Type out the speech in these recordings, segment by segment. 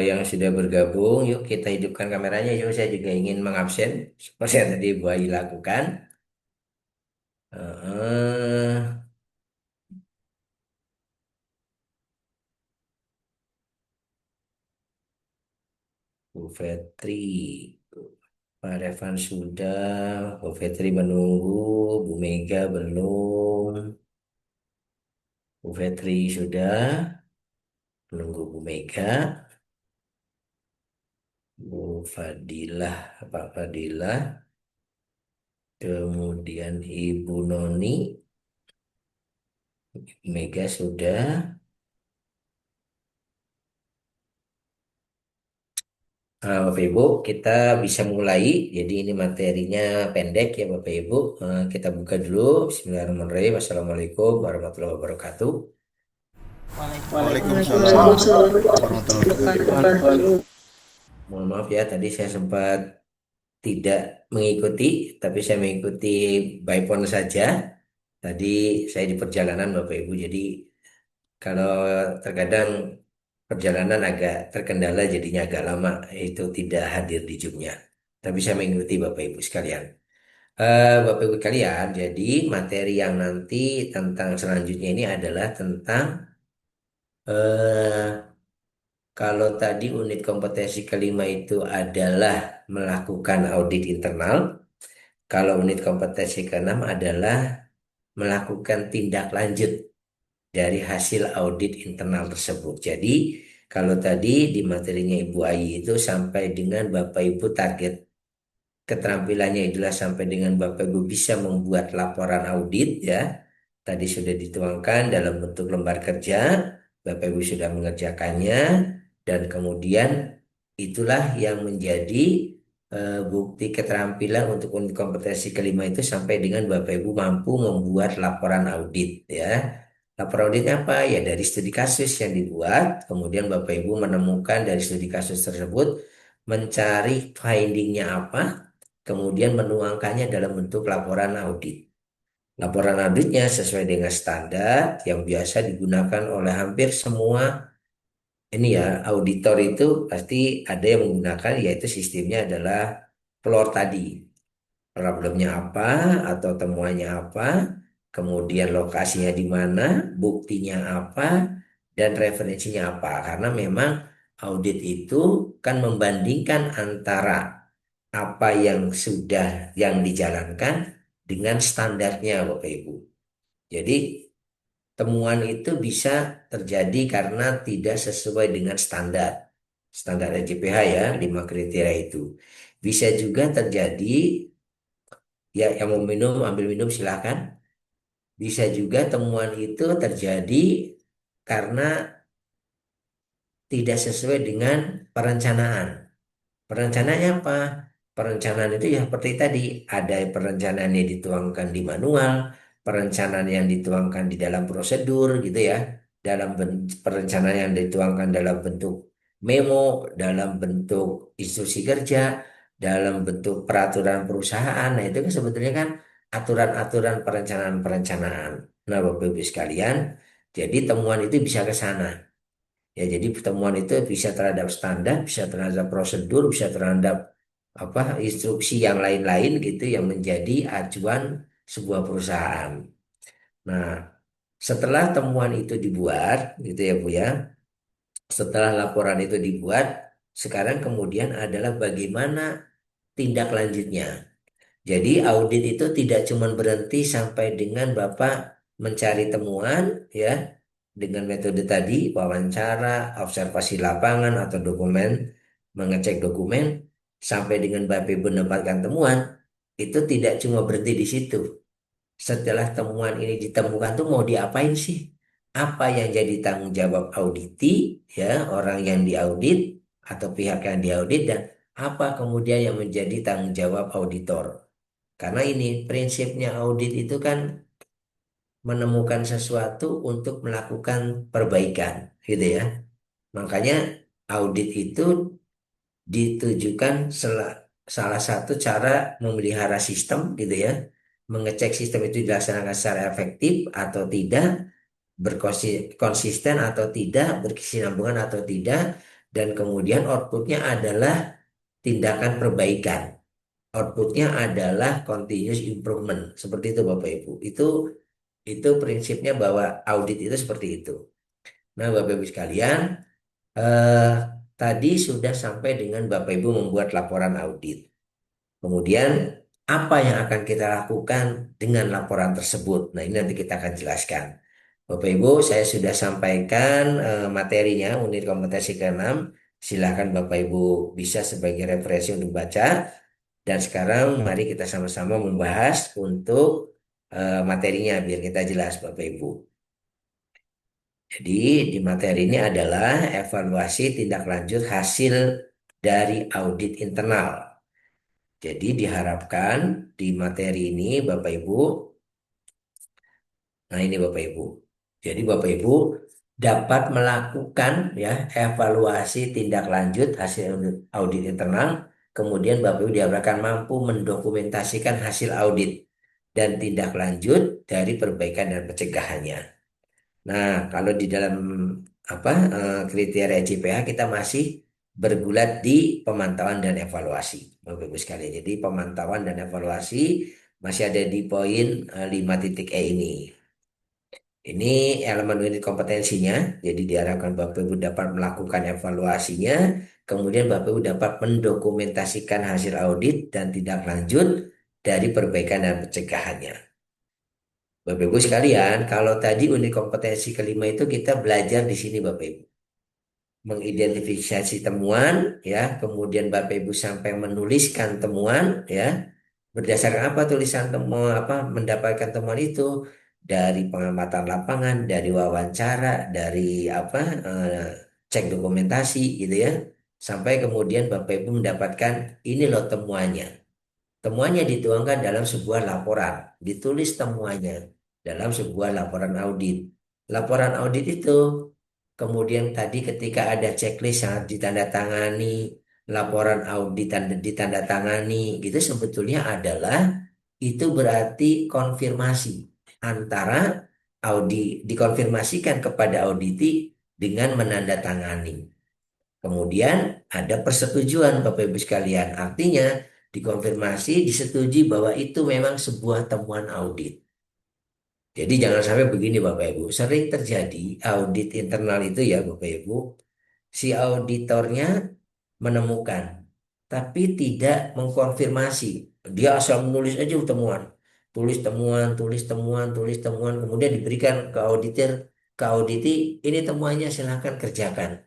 yang sudah bergabung, yuk kita hidupkan kameranya. Yuk, saya juga ingin mengabsen seperti yang tadi Bu Ayi lakukan. Eh, Bu Fetri, Pak Revan sudah, Bu Fetri menunggu, Bu Mega belum, Bu Fetri sudah, menunggu Bu Mega, Bu Fadilah, Pak Fadilah, kemudian Ibu Noni, Mega sudah. Bapak Ibu, kita bisa mulai. Jadi ini materinya pendek ya Bapak Ibu. Kita buka dulu. Bismillahirrahmanirrahim. Assalamualaikum warahmatullahi wabarakatuh. Waalaikumsalam Waalaikumsalam warahmatullahi warahmatullahi wabarakatuh. wabarakatuh. Mohon maaf ya, tadi saya sempat tidak mengikuti, tapi saya mengikuti by phone saja. Tadi saya di perjalanan Bapak Ibu. Jadi kalau terkadang perjalanan agak terkendala, jadinya agak lama, itu tidak hadir di Zoom-nya. Tapi saya mengikuti Bapak Ibu sekalian. Bapak Ibu kalian, jadi materi yang nanti tentang selanjutnya ini adalah tentang eh, kalau tadi unit kompetensi kelima itu adalah melakukan audit internal, kalau unit kompetensi keenam adalah melakukan tindak lanjut dari hasil audit internal tersebut. Jadi kalau tadi di materinya Ibu Ayi itu sampai dengan Bapak Ibu target keterampilannya adalah sampai dengan Bapak Ibu bisa membuat laporan audit ya. Tadi sudah dituangkan dalam bentuk lembar kerja, Bapak Ibu sudah mengerjakannya dan kemudian itulah yang menjadi bukti keterampilan untuk unit kompetensi kelima itu sampai dengan Bapak Ibu mampu membuat laporan audit ya. Laporan auditnya apa? Ya dari studi kasus yang dibuat, kemudian Bapak Ibu menemukan dari studi kasus tersebut mencari findingnya apa, kemudian menuangkannya dalam bentuk laporan audit. Laporan auditnya sesuai dengan standar yang biasa digunakan oleh hampir semua ini ya auditor itu pasti ada yang menggunakan yaitu sistemnya adalah floor tadi. Problemnya apa atau temuannya apa, kemudian lokasinya di mana, buktinya apa, dan referensinya apa. Karena memang audit itu kan membandingkan antara apa yang sudah yang dijalankan dengan standarnya Bapak Ibu. Jadi temuan itu bisa terjadi karena tidak sesuai dengan standar. Standar RJPH ya, 5 kriteria itu. Bisa juga terjadi, ya yang mau minum, ambil minum silahkan. Bisa juga temuan itu terjadi karena tidak sesuai dengan perencanaan. Perencanaannya apa? Perencanaan itu ya seperti tadi, ada perencanaan yang dituangkan di manual, perencanaan yang dituangkan di dalam prosedur gitu ya, dalam perencanaan yang dituangkan dalam bentuk memo, dalam bentuk instruksi kerja, dalam bentuk peraturan perusahaan. Nah, itu kan sebetulnya kan aturan-aturan perencanaan-perencanaan. Nah, Bapak Ibu sekalian, jadi temuan itu bisa ke sana. Ya, jadi pertemuan itu bisa terhadap standar, bisa terhadap prosedur, bisa terhadap apa instruksi yang lain-lain gitu yang menjadi acuan sebuah perusahaan. Nah, setelah temuan itu dibuat, gitu ya Bu ya, setelah laporan itu dibuat, sekarang kemudian adalah bagaimana tindak lanjutnya. Jadi audit itu tidak cuma berhenti sampai dengan Bapak mencari temuan ya dengan metode tadi wawancara, observasi lapangan atau dokumen, mengecek dokumen sampai dengan Bapak Ibu mendapatkan temuan itu tidak cuma berhenti di situ. Setelah temuan ini ditemukan tuh mau diapain sih? Apa yang jadi tanggung jawab auditi ya orang yang diaudit atau pihak yang diaudit dan apa kemudian yang menjadi tanggung jawab auditor. Karena ini prinsipnya audit itu kan menemukan sesuatu untuk melakukan perbaikan, gitu ya. Makanya audit itu ditujukan salah satu cara memelihara sistem, gitu ya. Mengecek sistem itu dilaksanakan secara efektif atau tidak, berkonsisten atau tidak, berkesinambungan atau tidak, dan kemudian outputnya adalah tindakan perbaikan. Outputnya adalah continuous improvement. Seperti itu Bapak Ibu. Itu prinsipnya bahwa audit itu seperti itu. Nah, Bapak Ibu sekalian, eh, tadi sudah sampai dengan Bapak Ibu membuat laporan audit. Kemudian apa yang akan kita lakukan dengan laporan tersebut? Nah, ini nanti kita akan jelaskan. Bapak Ibu, saya sudah sampaikan materinya unit kompetensi ke-6. Silakan Bapak Ibu bisa sebagai referensi untuk baca. Dan sekarang mari kita sama-sama membahas untuk materinya biar kita jelas Bapak Ibu. Jadi di materi ini adalah evaluasi tindak lanjut hasil dari audit internal. Jadi diharapkan di materi ini Bapak Ibu, nah ini Bapak Ibu. Jadi Bapak Ibu dapat melakukan ya evaluasi tindak lanjut hasil audit internal. Kemudian Bapak Ibu diharapkan mampu mendokumentasikan hasil audit dan tindak lanjut dari perbaikan dan pencegahannya. Nah, kalau di dalam kriteria JPH kita masih bergulat di pemantauan dan evaluasi, Bapak Ibu sekalian. Jadi pemantauan dan evaluasi masih ada di poin 5.e ini. Ini elemen unit kompetensinya. Jadi diharapkan Bapak Ibu dapat melakukan evaluasinya, kemudian Bapak Ibu dapat mendokumentasikan hasil audit dan tindak lanjut dari perbaikan dan pencegahannya. Bapak Ibu sekalian, kalau tadi unit kompetensi kelima itu kita belajar di sini Bapak Ibu. Mengidentifikasi temuan, ya, kemudian Bapak Ibu sampai menuliskan temuan, ya. Berdasarkan apa tulisan temuan, mendapatkan temuan itu dari pengamatan lapangan, dari wawancara, dari eh, cek dokumentasi, gitu ya. Sampai kemudian Bapak Ibu mendapatkan ini loh temuannya. Temuannya dituangkan dalam sebuah laporan, ditulis temuannya dalam sebuah laporan audit. Laporan audit itu kemudian tadi ketika ada checklist yang harus ditandatangani, laporan audit ditandatangani, gitu sebetulnya adalah itu berarti konfirmasi antara dikonfirmasikan kepada auditi dengan menandatangani. Kemudian ada persetujuan Bapak Ibu sekalian. Artinya dikonfirmasi, disetujui bahwa itu memang sebuah temuan audit. Jadi jangan sampai begini Bapak Ibu. Sering terjadi audit internal itu ya Bapak Ibu. Si auditornya menemukan, tapi tidak mengkonfirmasi. Dia asal menulis aja temuan. Tulis temuan, tulis temuan, tulis temuan. Kemudian diberikan ke auditor, ke auditi, ini temuannya silahkan kerjakan.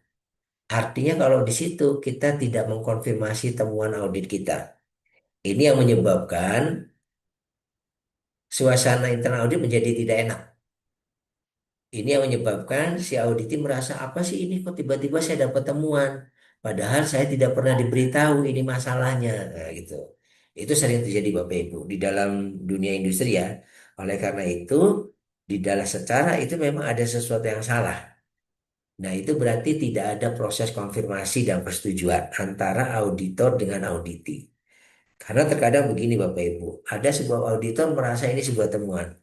Artinya kalau di situ kita tidak mengkonfirmasi temuan audit kita. Ini yang menyebabkan suasana internal audit menjadi tidak enak. Ini yang menyebabkan si auditi merasa apa sih ini kok tiba-tiba saya dapat temuan. Padahal saya tidak pernah diberitahu ini masalahnya. Nah, gitu. Itu sering terjadi Bapak Ibu di dalam dunia industri ya. Oleh karena itu di dalam secara itu memang ada sesuatu yang salah. Nah, itu berarti tidak ada proses konfirmasi dan persetujuan antara auditor dengan auditi. Karena terkadang begini Bapak Ibu, ada sebuah auditor merasa ini sebuah temuan.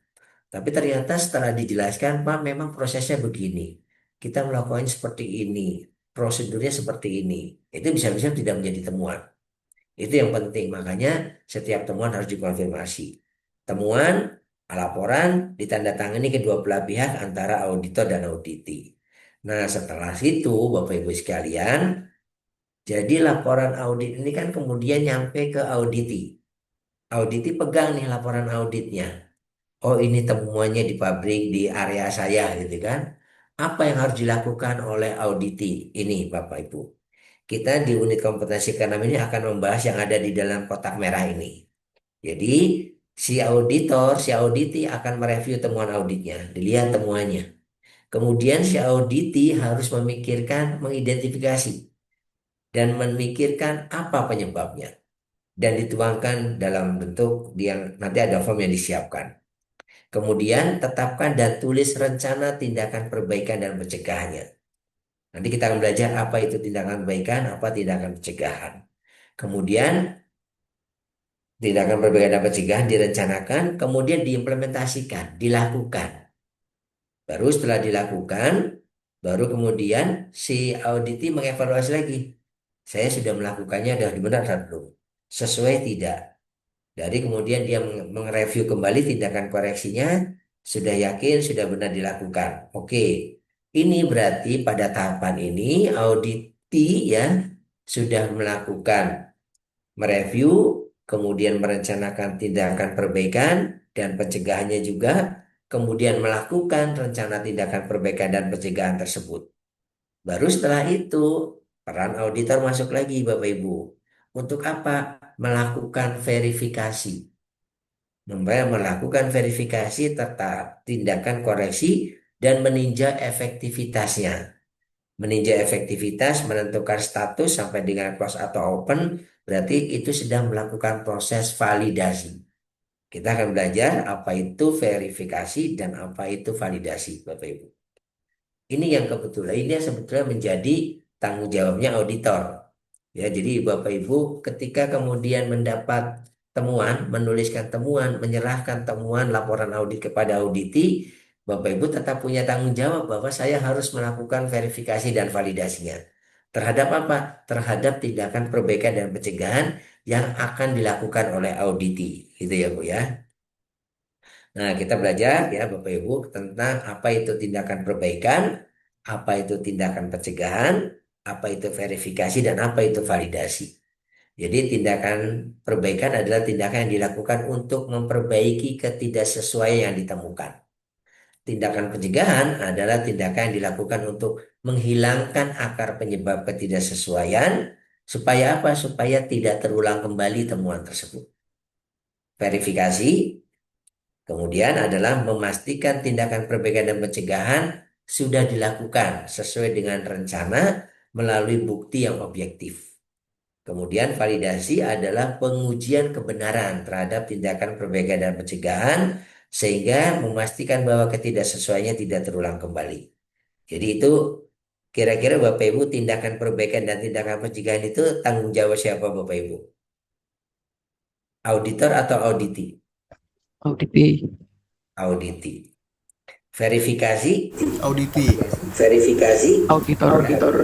Tapi ternyata setelah dijelaskan, Pak, memang prosesnya begini. Kita melakukan seperti ini, prosedurnya seperti ini. Itu bisa-bisa tidak menjadi temuan. Itu yang penting. Makanya setiap temuan harus dikonfirmasi. Temuan, laporan, ditandatangani kedua belah pihak antara auditor dan auditi. Nah, setelah itu, Bapak Ibu sekalian, jadi laporan audit ini kan kemudian nyampe ke auditi. Auditi pegang nih laporan auditnya. Oh, ini temuannya di pabrik, di area saya gitu kan. Apa yang harus dilakukan oleh auditi ini Bapak Ibu? Kita di unit kompetensi ke-6 ini akan membahas yang ada di dalam kotak merah ini. Jadi si auditor, si auditi akan mereview temuan auditnya, dilihat temuannya. Kemudian si auditi harus memikirkan, mengidentifikasi dan memikirkan apa penyebabnya dan dituangkan dalam bentuk yang nanti ada form yang disiapkan. Kemudian tetapkan dan tulis rencana tindakan perbaikan dan pencegahannya. Nanti kita akan belajar apa itu tindakan perbaikan, apa tindakan pencegahan. Kemudian tindakan perbaikan dan pencegahan direncanakan, kemudian diimplementasikan, dilakukan. Baru setelah dilakukan, Baru kemudian si auditi mengevaluasi lagi. Saya sudah melakukannya, sudah benar atau belum? Sesuai tidak? Dari kemudian dia mereview kembali tindakan koreksinya, sudah yakin, sudah benar dilakukan. Oke, ini berarti pada tahapan ini auditi ya sudah melakukan mereview, kemudian merencanakan tindakan perbaikan dan pencegahannya juga, kemudian melakukan rencana tindakan perbaikan dan pencegahan tersebut. Baru setelah itu peran auditor masuk lagi Bapak Ibu. Untuk apa? Melakukan verifikasi. Melakukan verifikasi tetap tindakan koreksi dan meninjau efektivitasnya. Meninjau efektivitas, menentukan status sampai dengan close atau open, berarti itu sedang melakukan proses validasi. Kita akan belajar apa itu verifikasi dan apa itu validasi, Bapak Ibu. Ini yang kebetulan, ini yang sebetulnya menjadi tanggung jawabnya auditor. Ya, jadi Bapak Ibu ketika kemudian mendapat temuan, menuliskan temuan, menyerahkan temuan laporan audit kepada auditi, Bapak Ibu tetap punya tanggung jawab bahwa saya harus melakukan verifikasi dan validasinya. Terhadap apa? Terhadap tindakan perbaikan dan pencegahan yang akan dilakukan oleh auditi. Gitu ya, Bu ya. Nah, kita belajar ya Bapak Ibu tentang apa itu tindakan perbaikan, apa itu tindakan pencegahan, apa itu verifikasi, dan apa itu validasi. Jadi tindakan perbaikan adalah tindakan yang dilakukan untuk memperbaiki ketidaksesuaian yang ditemukan. Tindakan pencegahan adalah tindakan yang dilakukan untuk menghilangkan akar penyebab ketidaksesuaian supaya apa? Supaya tidak terulang kembali temuan tersebut. Verifikasi kemudian adalah memastikan tindakan perbaikan dan pencegahan sudah dilakukan sesuai dengan rencana melalui bukti yang objektif. Kemudian validasi adalah pengujian kebenaran terhadap tindakan perbaikan dan pencegahan sehingga memastikan bahwa ketidaksesuaiannya tidak terulang kembali. Jadi itu kira-kira Bapak Ibu tindakan perbaikan dan tindakan pencegahan itu tanggung jawab siapa Bapak Ibu? Auditor atau auditi? Auditi. Auditi. Verifikasi Auditi. Auditor. auditor.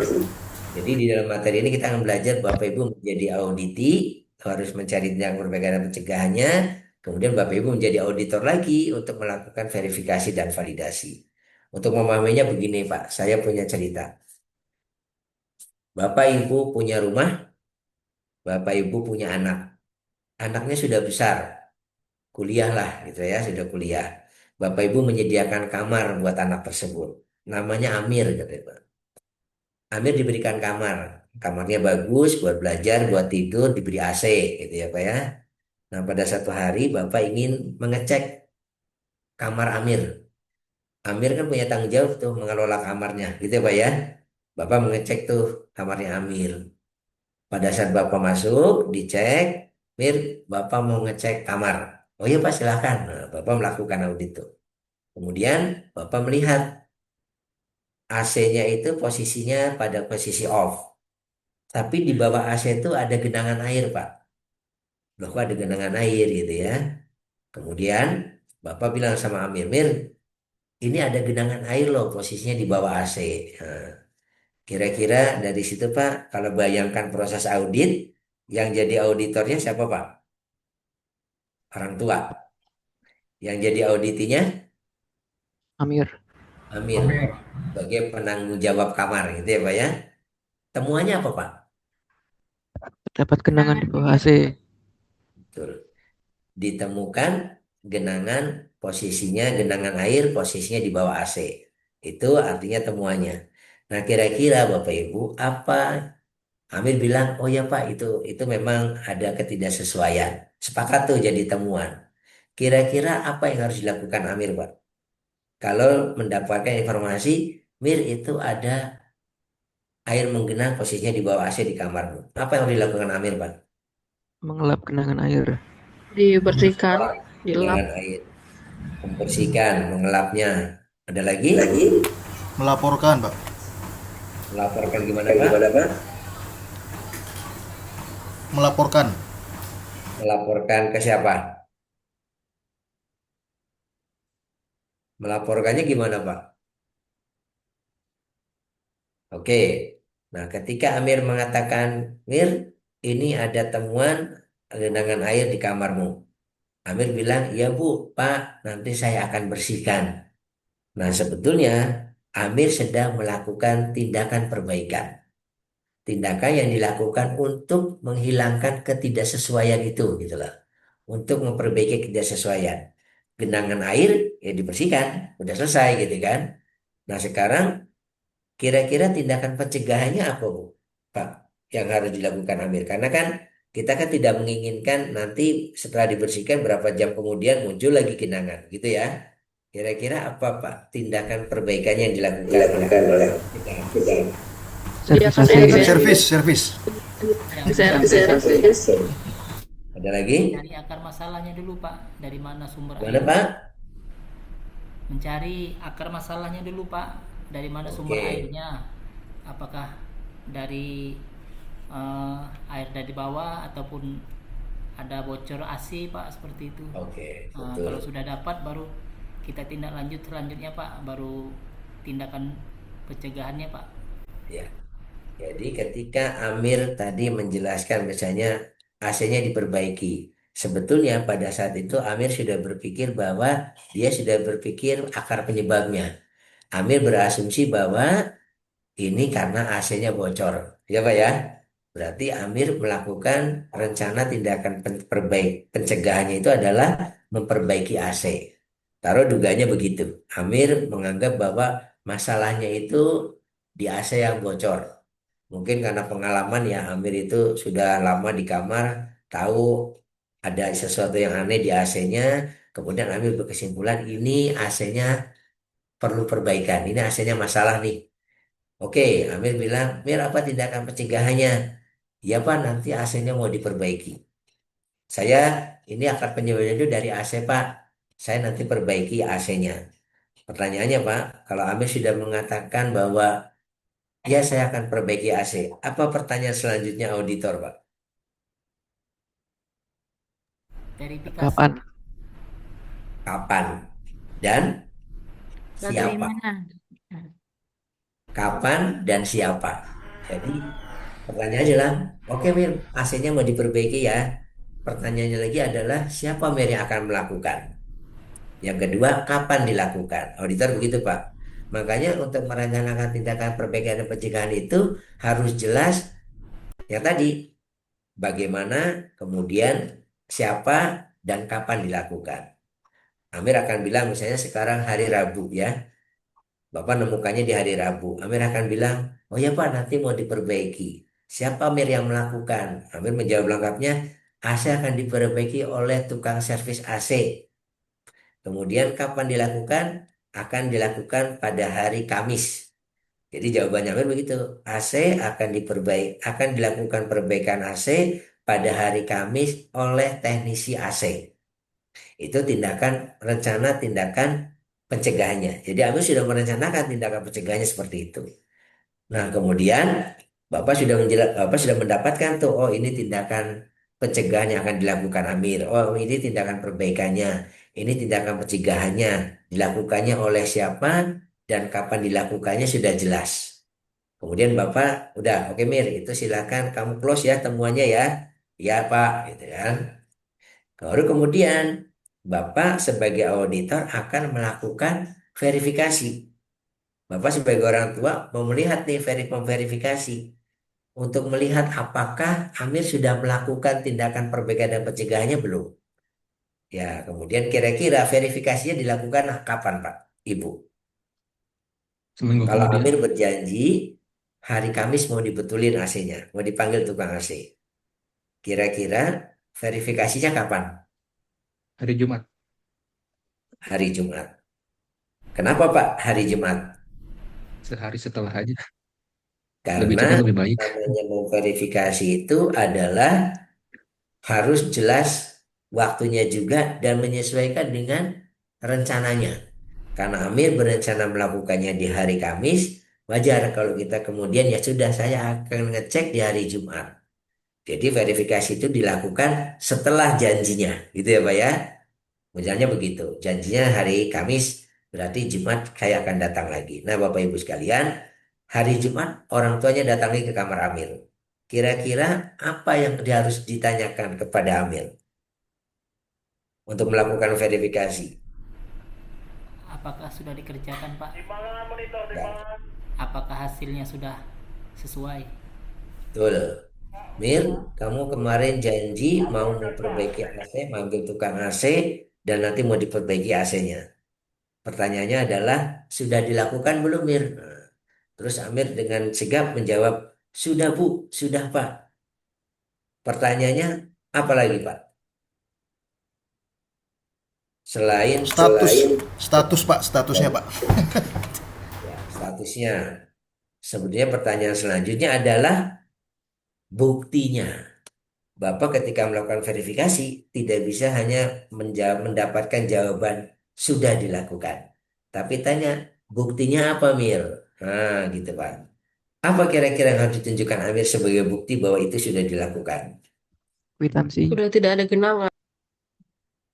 Jadi di dalam materi ini kita akan belajar Bapak Ibu menjadi auditi, harus mencari tindakan perbaikan dan pencegahannya. Kemudian Bapak Ibu menjadi auditor lagi untuk melakukan verifikasi dan validasi. Untuk memahaminya begini Pak, saya punya cerita. Bapak Ibu punya rumah, Bapak Ibu punya anak. Anaknya sudah besar, kuliah lah gitu ya, sudah kuliah. Bapak Ibu menyediakan kamar buat anak tersebut. Namanya Amir gitu ya Pak. Amir diberikan kamar. Kamarnya bagus buat belajar, buat tidur, diberi AC gitu ya Pak ya. Nah pada satu hari Bapak ingin mengecek kamar Amir. Amir kan punya tanggung jawab tuh mengelola kamarnya gitu ya Pak ya. Bapak mengecek tuh kamarnya Amir. Pada saat Bapak masuk, dicek, Mir, Bapak mau ngecek kamar. Oh iya Pak silahkan. Nah, Bapak melakukan audit tuh. Kemudian Bapak melihat AC-nya itu posisinya pada posisi off. Tapi di bawah AC itu ada genangan air, Pak. Loh, kok ada genangan air gitu ya. Kemudian Bapak bilang sama Amir, Mir, ini ada genangan air loh, posisinya di bawah AC. Nah, kira-kira dari situ, Pak, kalau bayangkan proses audit, yang jadi auditornya siapa, Pak? Orang tua. Yang jadi auditinya, Amir. Amir. Sebagai penanggung jawab kamar gitu ya, Pak ya. Temuannya apa, Pak? Terdapat genangan di bawah AC. Betul. Ditemukan genangan posisinya genangan air posisinya di bawah AC. Itu artinya temuannya. Nah, kira-kira Bapak Ibu apa Amir bilang, "Oh ya Pak, itu memang ada ketidaksesuaian." Sepakat tuh jadi temuan. Kira-kira apa yang harus dilakukan Amir, Pak? Kalau mendapatkan informasi, Mir itu ada air menggenang posisinya di bawah AC di kamarmu. Apa yang harus dilakukan Amir, Pak? Mengelap genangan air. Dibersihkan, dilap. Genangan air, membersihkan, mengelapnya. Ada lagi? Melaporkan, Pak. Melaporkan gimana Pak? Melaporkan. Melaporkan ke siapa? Melaporkannya gimana Pak? Oke. Nah, ketika Amir mengatakan, Mir, ini ada temuan genangan air di kamarmu. Amir bilang, ya Bu, Pak, nanti saya akan bersihkan. Nah, sebetulnya Amir sedang melakukan tindakan perbaikan. Tindakan yang dilakukan untuk menghilangkan ketidaksesuaian itu, gitu loh. Untuk memperbaiki ketidaksesuaian. Genangan air, ya dibersihkan, udah selesai gitu kan. Nah, sekarang kira-kira tindakan pencegahannya apa, Bu? Pak, yang harus dilakukan Amir? Karena kan kita kan tidak menginginkan nanti setelah dibersihkan berapa jam kemudian muncul lagi genangan, gitu ya. Kira-kira apa, Pak, tindakan perbaikannya yang dilakukan oleh pencegahan? Dia Servis kasih AC. Servis, servis. servis. Ada lagi? Cari akar masalahnya dulu Pak, dari mana sumber Mana, airnya. Pak? Mencari akar masalahnya dulu Pak, dari mana sumber Oke, airnya. Apakah dari air dari bawah ataupun ada bocor AC Pak, seperti itu. oke, Kalau betul. sudah dapat baru kita tindak lanjut selanjutnya Pak, baru tindakan pencegahannya Pak. Ya. Jadi ketika Amir tadi menjelaskan misalnya AC-nya diperbaiki. Sebetulnya pada saat itu Amir sudah berpikir bahwa dia sudah berpikir akar penyebabnya. Amir berasumsi bahwa ini karena AC-nya bocor. Ya Pak ya? Berarti Amir melakukan rencana tindakan pencegahannya itu adalah memperbaiki AC. Taruh dugaannya begitu. Amir menganggap bahwa masalahnya itu di AC yang bocor. Mungkin karena pengalaman ya Amir itu sudah lama di kamar, tahu ada sesuatu yang aneh di AC-nya. Kemudian Amir berkesimpulan ini AC-nya perlu perbaikan. Ini AC-nya masalah nih. Oke, Amir bilang, Mir apa tindakan pencegahannya? Ya Pak, nanti AC-nya mau diperbaiki. Saya ini akar penyebabnya itu dari AC Pak. Saya nanti perbaiki AC-nya. Pertanyaannya Pak, kalau Amir sudah mengatakan bahwa ya saya akan perbaiki AC. Apa pertanyaan selanjutnya auditor Pak? Verifikasi. Kapan? Kapan dan Dan dari siapa? mana? Kapan dan siapa? Jadi pertanyaannya adalah, oke Mir, AC-nya mau diperbaiki ya. Pertanyaannya lagi adalah siapa Mir yang akan melakukan? Yang kedua, kapan dilakukan? Auditor begitu Pak. Makanya untuk merencanakan tindakan perbaikan dan pencegahan itu harus jelas yang tadi bagaimana, kemudian siapa dan kapan dilakukan. Amir akan bilang misalnya sekarang hari Rabu ya. Bapak nemukannya di hari Rabu. Amir akan bilang, oh ya Pak nanti mau diperbaiki. Siapa Amir yang melakukan? Amir menjawab lengkapnya, AC akan diperbaiki oleh tukang servis AC. Kemudian kapan dilakukan? Akan dilakukan pada hari Kamis. Jadi jawabannya Amir begitu. AC akan dilakukan perbaikan AC pada hari Kamis oleh teknisi AC. Itu rencana tindakan pencegahannya. Jadi Amir sudah merencanakan tindakan pencegahannya seperti itu. Nah, kemudian Bapak sudah mendapatkan tuh, oh ini tindakan pencegahan yang akan dilakukan Amir. Oh, ini tindakan perbaikannya. Ini tindakan pencegahannya. Dilakukannya oleh siapa dan kapan dilakukannya sudah jelas. Kemudian Bapak, udah, oke Mir, itu silakan kamu close ya temuannya ya. Ya Pak, gitu kan. Baru kemudian Bapak sebagai auditor akan melakukan verifikasi. Bapak sebagai orang tua mau melihat nih memverifikasi untuk melihat apakah Amir sudah melakukan tindakan perbaikan dan pencegahannya belum. Ya, kemudian kira-kira verifikasinya dilakukan kapan, Pak, Ibu? Seminggu Kalau kemudian. Amir berjanji hari Kamis mau dibetulin AC-nya, mau dipanggil tukang AC. Kira-kira verifikasinya kapan? Hari Jumat. Hari Jumat. Kenapa, Pak, hari Jumat? Sehari setelah aja. Lebih Karena cepat lebih baik. namanya memverifikasi itu adalah harus jelas waktunya juga dan menyesuaikan dengan rencananya. Karena Amir berencana melakukannya di hari Kamis, wajar kalau kita kemudian ya sudah saya akan ngecek di hari Jumat. Jadi verifikasi itu dilakukan setelah janjinya, gitu ya Pak ya. Misalnya begitu, janjinya hari Kamis, berarti Jumat saya akan datang lagi. Nah Bapak Ibu sekalian, Hari Jumat orang tuanya datangi ke kamar Amir. Kira-kira apa yang dia harus ditanyakan kepada Amir untuk melakukan verifikasi? Apakah sudah dikerjakan, Pak? Ya, Apakah hasilnya sudah sesuai? betul. Mir, kamu kemarin janji mau memperbaiki AC, manggil tukang AC, dan nanti mau diperbaiki AC-nya. Pertanyaannya adalah, sudah dilakukan belum, Mir? Nah, terus Amir dengan sigap menjawab, sudah Bu, sudah Pak. Pertanyaannya, apa lagi Pak? Selain Status Pak, statusnya Pak. ya, statusnya. Sebenarnya pertanyaan selanjutnya adalah buktinya. Bapak ketika melakukan verifikasi tidak bisa hanya mendapatkan jawaban sudah dilakukan. Tapi tanya, buktinya apa Mir? Nah, gitu Pak. Apa kira-kira yang harus ditunjukkan Amir sebagai bukti bahwa itu sudah dilakukan? Kwitansi. Sudah tidak ada genangan.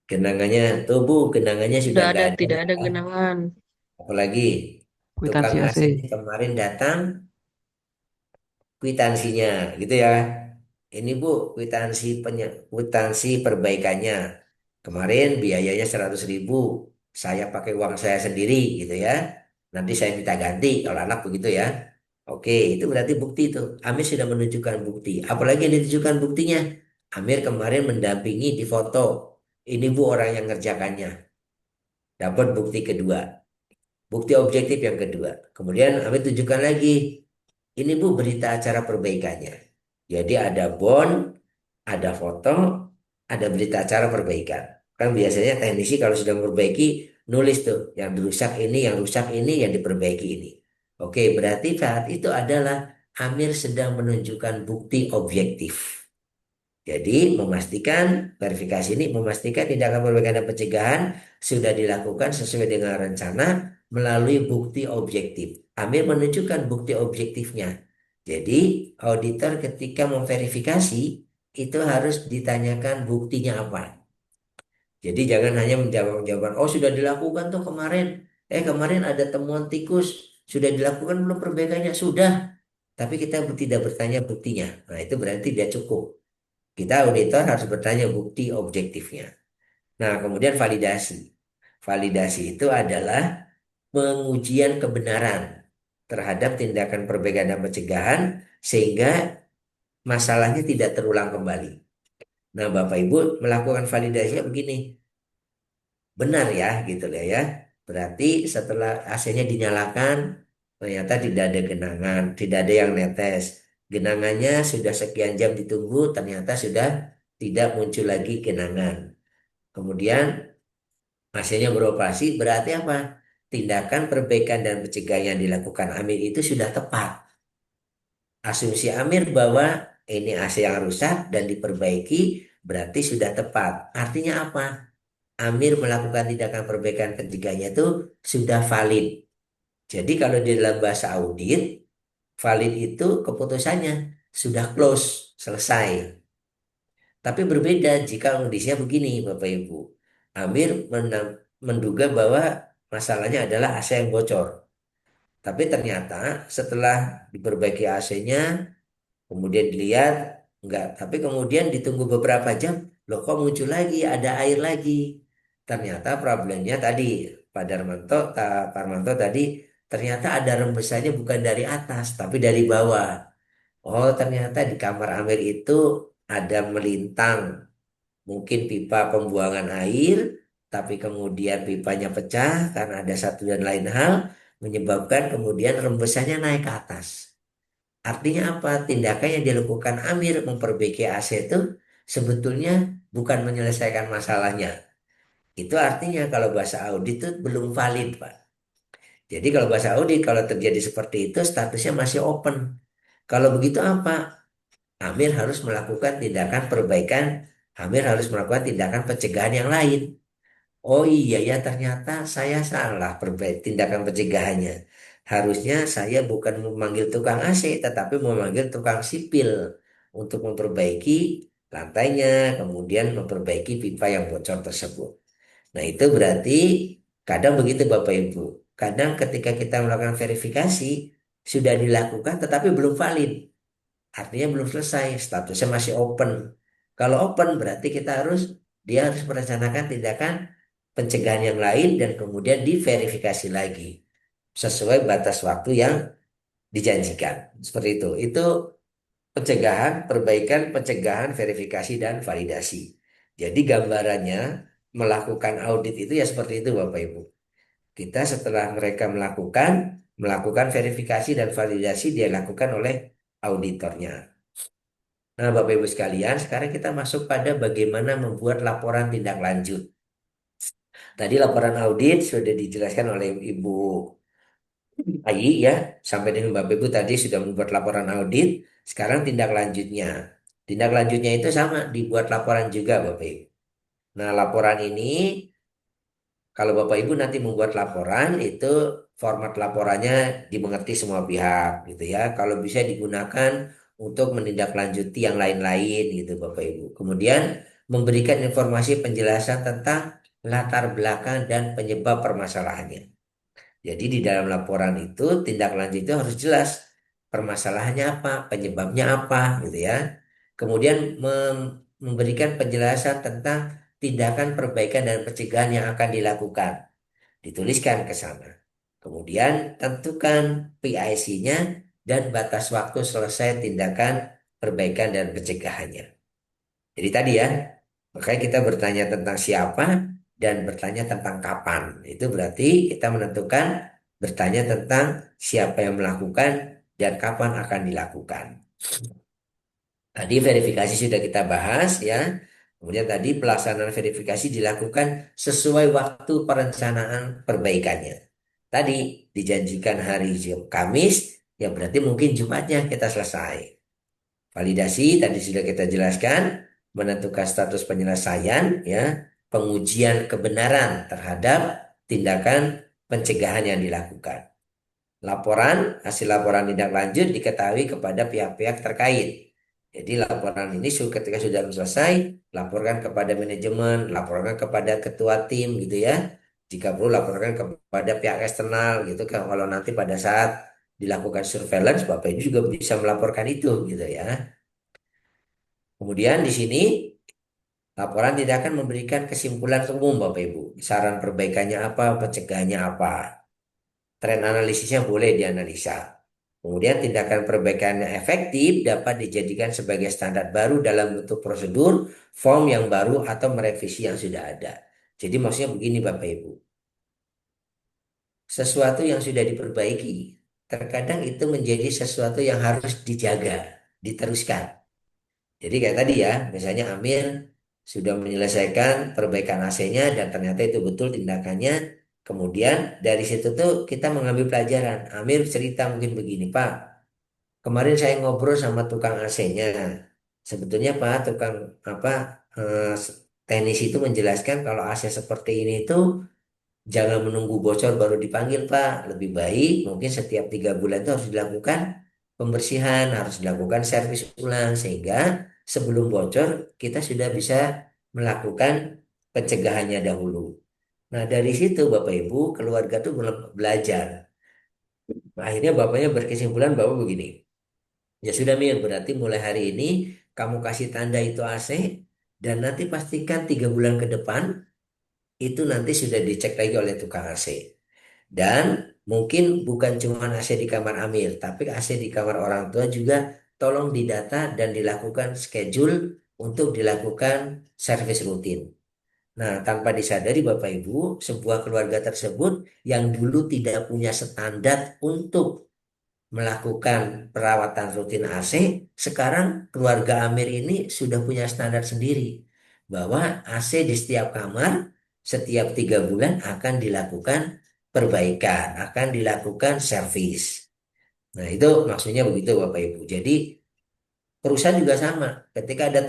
Genangannya tubuh, genangannya sudah Sudah nggak ada ada. tidak ada Ya. genangan. Apalagi tukang Kwitansi AC. AC kemarin datang, kwitansinya gitu ya. Ini Bu, kwitansi perbaikannya. Kemarin biayanya 100.000, saya pakai uang saya sendiri gitu ya. Nanti saya minta ganti kalau anak begitu ya. Oke, itu berarti bukti itu. Amir sudah menunjukkan bukti. Apalagi yang ditunjukkan buktinya. Amir kemarin mendampingi di foto. Ini Bu orang yang ngerjakannya. Dapat bukti kedua. Bukti objektif yang kedua. Kemudian Amir tunjukkan lagi. Ini Bu berita acara perbaikannya. Jadi ada bond, ada foto, ada berita acara perbaikan. Kan biasanya teknisi kalau sudah memperbaiki nulis tuh yang dirusak ini, yang rusak ini, yang diperbaiki ini. Oke, berarti saat itu adalah Amir sedang menunjukkan bukti objektif. Jadi memastikan verifikasi ini memastikan tindakan perbaikan dan pencegahan sudah dilakukan sesuai dengan rencana melalui bukti objektif. Amir menunjukkan bukti objektifnya. Jadi auditor ketika memverifikasi itu harus ditanyakan buktinya apa. Jadi jangan hanya menjawab jawaban, oh sudah dilakukan tuh kemarin. Kemarin ada temuan tikus, sudah dilakukan belum perbaikannya? Sudah. Tapi kita tidak bertanya buktinya. Nah itu berarti tidak cukup. Kita auditor harus bertanya bukti objektifnya. Nah, kemudian validasi. Validasi itu adalah pengujian kebenaran terhadap tindakan perbaikan dan pencegahan sehingga masalahnya tidak terulang kembali. Nah, Bapak Ibu melakukan validasinya begini. Benar ya, gitu lah ya. Berarti setelah AC-nya dinyalakan, ternyata tidak ada genangan, tidak ada yang netes. Genangannya sudah sekian jam ditunggu, ternyata sudah tidak muncul lagi genangan. Kemudian AC-nya beroperasi, berarti apa? Tindakan perbaikan dan pencegahan yang dilakukan Amir itu sudah tepat. Asumsi Amir bahwa ini AC yang rusak dan diperbaiki berarti sudah tepat. Artinya apa? Amir melakukan tindakan perbaikan pencegahannya itu sudah valid. Jadi kalau di dalam bahasa audit, valid itu keputusannya sudah close, selesai. Tapi berbeda jika kondisinya begini, Bapak Ibu. Amir menduga bahwa masalahnya adalah AC yang bocor. Tapi ternyata setelah diperbaiki AC-nya, kemudian dilihat, enggak. Tapi kemudian ditunggu beberapa jam, loh kok muncul lagi, ada air lagi. Ternyata problemnya tadi, Pak Parmanto tadi, ternyata ada rembesannya bukan dari atas, tapi dari bawah. Oh, ternyata di kamar Amir itu ada melintang mungkin pipa pembuangan air, tapi kemudian pipanya pecah karena ada satu dan lain hal, menyebabkan kemudian rembesannya naik ke atas. Artinya apa? Tindakan yang dilakukan Amir memperbaiki AC itu sebetulnya bukan menyelesaikan masalahnya. Itu artinya kalau bahasa audit itu belum valid, Pak. Jadi kalau bahasa audit, kalau terjadi seperti itu statusnya masih open. Kalau begitu apa? Amir harus melakukan tindakan perbaikan, Amir harus melakukan tindakan pencegahan yang lain. Oh iya ya ternyata saya salah tindakan pencegahannya. Harusnya saya bukan memanggil tukang AC tetapi memanggil tukang sipil untuk memperbaiki lantainya, kemudian memperbaiki pipa yang bocor tersebut. Nah itu berarti kadang begitu Bapak Ibu. Kadang ketika kita melakukan verifikasi sudah dilakukan tetapi belum valid. Artinya belum selesai, statusnya masih open. Kalau open berarti dia harus merencanakan tindakan pencegahan yang lain dan kemudian diverifikasi lagi sesuai batas waktu yang dijanjikan. Seperti itu. Itu pencegahan, perbaikan, pencegahan, verifikasi dan validasi. Jadi gambarannya melakukan audit itu ya seperti itu Bapak Ibu. Kita setelah mereka melakukan verifikasi dan validasi dia lakukan oleh auditornya. Nah, Bapak Ibu sekalian, sekarang kita masuk pada bagaimana membuat laporan tindak lanjut. Tadi laporan audit sudah dijelaskan oleh Ibu Ayi ya, sampai dengan Bapak Ibu tadi sudah membuat laporan audit. Sekarang tindak lanjutnya. Tindak lanjutnya itu sama, dibuat laporan juga Bapak Ibu. Nah, laporan ini kalau Bapak Ibu nanti membuat laporan itu format laporannya dimengerti semua pihak gitu ya. Kalau bisa digunakan untuk menindaklanjuti yang lain-lain gitu Bapak Ibu. Kemudian memberikan informasi penjelasan tentang latar belakang dan penyebab permasalahannya. Jadi di dalam laporan itu tindak lanjut itu harus jelas permasalahannya apa, penyebabnya apa gitu ya. Kemudian memberikan penjelasan tentang tindakan perbaikan dan pencegahan yang akan dilakukan. Dituliskan ke sana. Kemudian tentukan PIC-nya dan batas waktu selesai tindakan perbaikan dan pencegahannya. Jadi tadi ya, makanya kita bertanya tentang siapa dan bertanya tentang kapan. Itu berarti kita menentukan bertanya tentang siapa yang melakukan dan kapan akan dilakukan. Tadi verifikasi sudah kita bahas ya. Kemudian tadi pelaksanaan verifikasi dilakukan sesuai waktu perencanaan perbaikannya. Tadi dijanjikan hari Kamis, ya berarti mungkin Jumatnya kita selesai. Validasi tadi sudah kita jelaskan, menentukan status penyelesaian, ya, pengujian kebenaran terhadap tindakan pencegahan yang dilakukan. Hasil laporan tindak lanjut diketahui kepada pihak-pihak terkait. Jadi laporan ini ketika sudah selesai, laporkan kepada manajemen, laporkan kepada ketua tim gitu ya. Jika perlu laporkan kepada pihak eksternal gitu kan. Kalau nanti pada saat dilakukan surveillance, Bapak Ibu juga bisa melaporkan itu gitu ya. Kemudian di sini laporan tidak akan memberikan kesimpulan umum Bapak Ibu. Saran perbaikannya apa, pencegahannya apa. Tren analisisnya boleh dianalisa. Kemudian tindakan perbaikan yang efektif dapat dijadikan sebagai standar baru dalam bentuk prosedur, form yang baru atau merevisi yang sudah ada. Jadi maksudnya begini Bapak Ibu. Sesuatu yang sudah diperbaiki, terkadang itu menjadi sesuatu yang harus dijaga, diteruskan. Jadi kayak tadi ya, misalnya Amir sudah menyelesaikan perbaikan AC-nya dan ternyata itu betul tindakannya. Kemudian dari situ tuh kita mengambil pelajaran. Amir cerita mungkin begini, Pak. Kemarin saya ngobrol sama tukang AC-nya. Sebetulnya Pak, tukang apa teknis itu menjelaskan kalau AC seperti ini tuh jangan menunggu bocor baru dipanggil Pak. Lebih baik mungkin setiap 3 bulan itu harus dilakukan pembersihan, harus dilakukan servis ulang sehingga sebelum bocor kita sudah bisa melakukan pencegahannya dahulu. Nah dari situ Bapak Ibu keluarga tuh belajar. Nah, akhirnya bapaknya berkesimpulan bahwa begini. Ya sudah Mir, berarti mulai hari ini kamu kasih tanda itu AC dan nanti pastikan 3 bulan ke depan itu nanti sudah dicek lagi oleh tukang AC. Dan mungkin bukan cuma AC di kamar Amir, tapi AC di kamar orang tua juga tolong didata dan dilakukan schedule untuk dilakukan servis rutin. Nah, tanpa disadari Bapak Ibu, sebuah keluarga tersebut yang dulu tidak punya standar untuk melakukan perawatan rutin AC, sekarang keluarga Amir ini sudah punya standar sendiri bahwa AC di setiap kamar setiap 3 bulan akan dilakukan perbaikan, akan dilakukan servis. Nah, itu maksudnya begitu Bapak Ibu. Jadi perusahaan juga sama. Ketika ada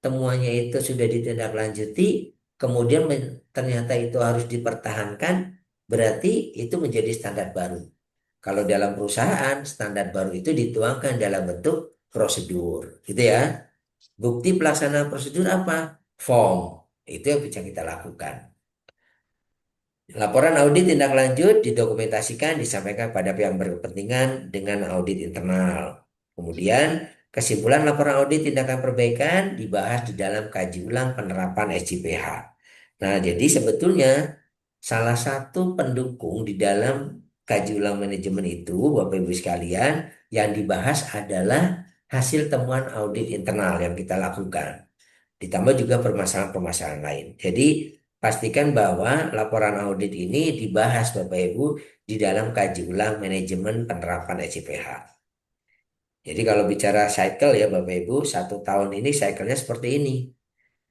temuannya itu sudah ditindaklanjuti, kemudian ternyata itu harus dipertahankan, berarti itu menjadi standar baru. Kalau dalam perusahaan, standar baru itu dituangkan dalam bentuk prosedur, gitu ya. Bukti pelaksanaan prosedur apa? Form. Itu yang bisa kita lakukan. Laporan audit tindak lanjut didokumentasikan, disampaikan pada pihak berkepentingan dengan audit internal. Kemudian, kesimpulan laporan audit tindakan perbaikan dibahas di dalam kaji ulang penerapan SJPH. Nah, jadi sebetulnya salah satu pendukung di dalam kaji ulang manajemen itu, Bapak Ibu sekalian, yang dibahas adalah hasil temuan audit internal yang kita lakukan. Ditambah juga permasalahan-permasalahan lain. Jadi, pastikan bahwa laporan audit ini dibahas Bapak Ibu di dalam kaji ulang manajemen penerapan SJPH. Jadi kalau bicara cycle ya Bapak Ibu, 1 tahun ini cycle-nya seperti ini.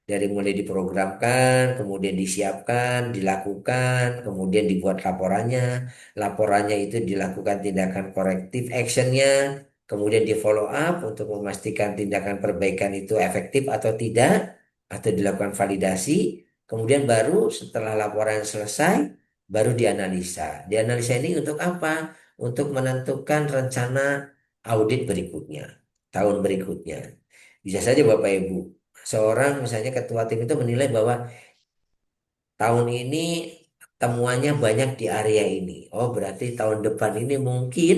Dari mulai diprogramkan, kemudian disiapkan, dilakukan, kemudian dibuat laporannya. Laporannya itu dilakukan tindakan corrective action-nya, kemudian di follow up untuk memastikan tindakan perbaikan itu efektif atau tidak, atau dilakukan validasi. Kemudian baru setelah laporan selesai, baru dianalisa. Dianalisa ini untuk apa? Untuk menentukan rencana audit berikutnya, tahun berikutnya. Bisa saja Bapak Ibu, seorang misalnya ketua tim itu menilai bahwa tahun ini temuannya banyak di area ini. Oh, berarti tahun depan ini mungkin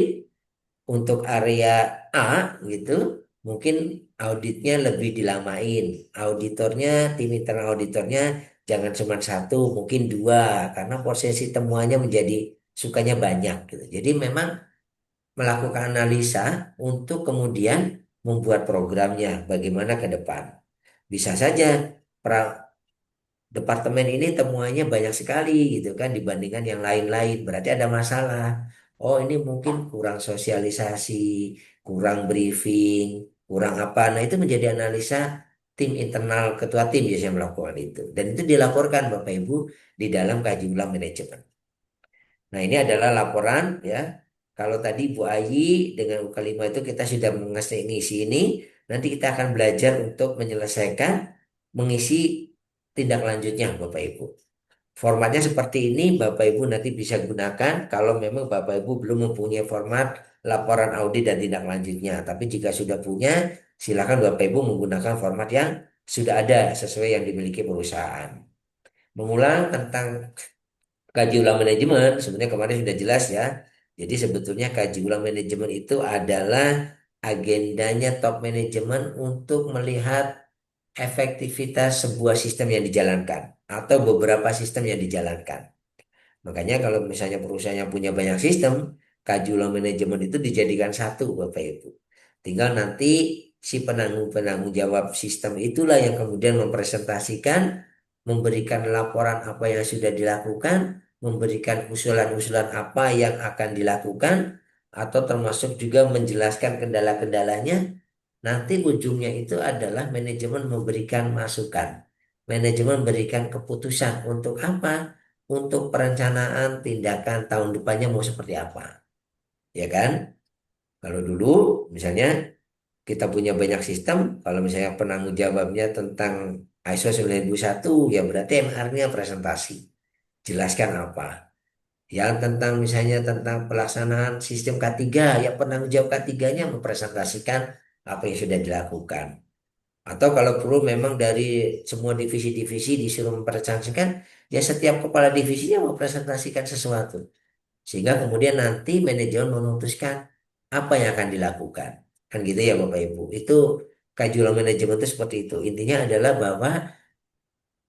untuk area A gitu, mungkin auditnya lebih dilamain. Auditornya, tim internal auditornya jangan cuma satu, mungkin dua, karena prosesi temuannya menjadi sukanya banyak gitu. Jadi memang melakukan analisa untuk kemudian membuat programnya bagaimana ke depan. Bisa saja departemen ini temuannya banyak sekali gitu kan dibandingkan yang lain-lain. Berarti ada masalah. Oh, ini mungkin kurang sosialisasi, kurang briefing, kurang apa. Nah, itu menjadi analisa tim internal ketua tim biasanya melakukan itu. Dan itu dilaporkan Bapak Ibu di dalam kaji ulang manajemen. Nah, ini adalah laporan ya. Kalau tadi Bu Ayi dengan U5 itu kita sudah mengisi ini, nanti kita akan belajar untuk menyelesaikan mengisi tindak lanjutnya Bapak Ibu. Formatnya seperti ini, Bapak Ibu nanti bisa gunakan kalau memang Bapak Ibu belum mempunyai format laporan audit dan tindak lanjutnya. Tapi jika sudah punya, silakan Bapak Ibu menggunakan format yang sudah ada sesuai yang dimiliki perusahaan. Mengulang tentang kaji ulang manajemen, sebenarnya kemarin sudah jelas ya. Jadi sebetulnya kaji ulang manajemen itu adalah agendanya top manajemen untuk melihat efektivitas sebuah sistem yang dijalankan atau beberapa sistem yang dijalankan. Makanya kalau misalnya perusahaan yang punya banyak sistem, kaji ulang manajemen itu dijadikan satu Bapak Ibu. Tinggal nanti si penanggung jawab sistem itulah yang kemudian mempresentasikan, memberikan laporan apa yang sudah dilakukan, memberikan usulan-usulan apa yang akan dilakukan, atau termasuk juga menjelaskan kendala-kendalanya. Nanti ujungnya itu adalah manajemen memberikan masukan. Manajemen memberikan keputusan untuk apa? Untuk perencanaan tindakan tahun depannya mau seperti apa. Ya kan? Kalau dulu misalnya kita punya banyak sistem, kalau misalnya penanggung jawabnya tentang ISO 9001, ya berarti MR-nya presentasi. Jelaskan apa. Yang tentang misalnya tentang pelaksanaan sistem K3, ya penanggung jawab K3-nya mempresentasikan apa yang sudah dilakukan. Atau kalau perlu memang dari semua divisi-divisi disuruh mempresentasikan, ya setiap kepala divisinya mempresentasikan sesuatu. Sehingga kemudian nanti manajemen memutuskan apa yang akan dilakukan. Kan gitu ya Bapak Ibu. Itu kaji ulang manajemen itu seperti itu. Intinya adalah bahwa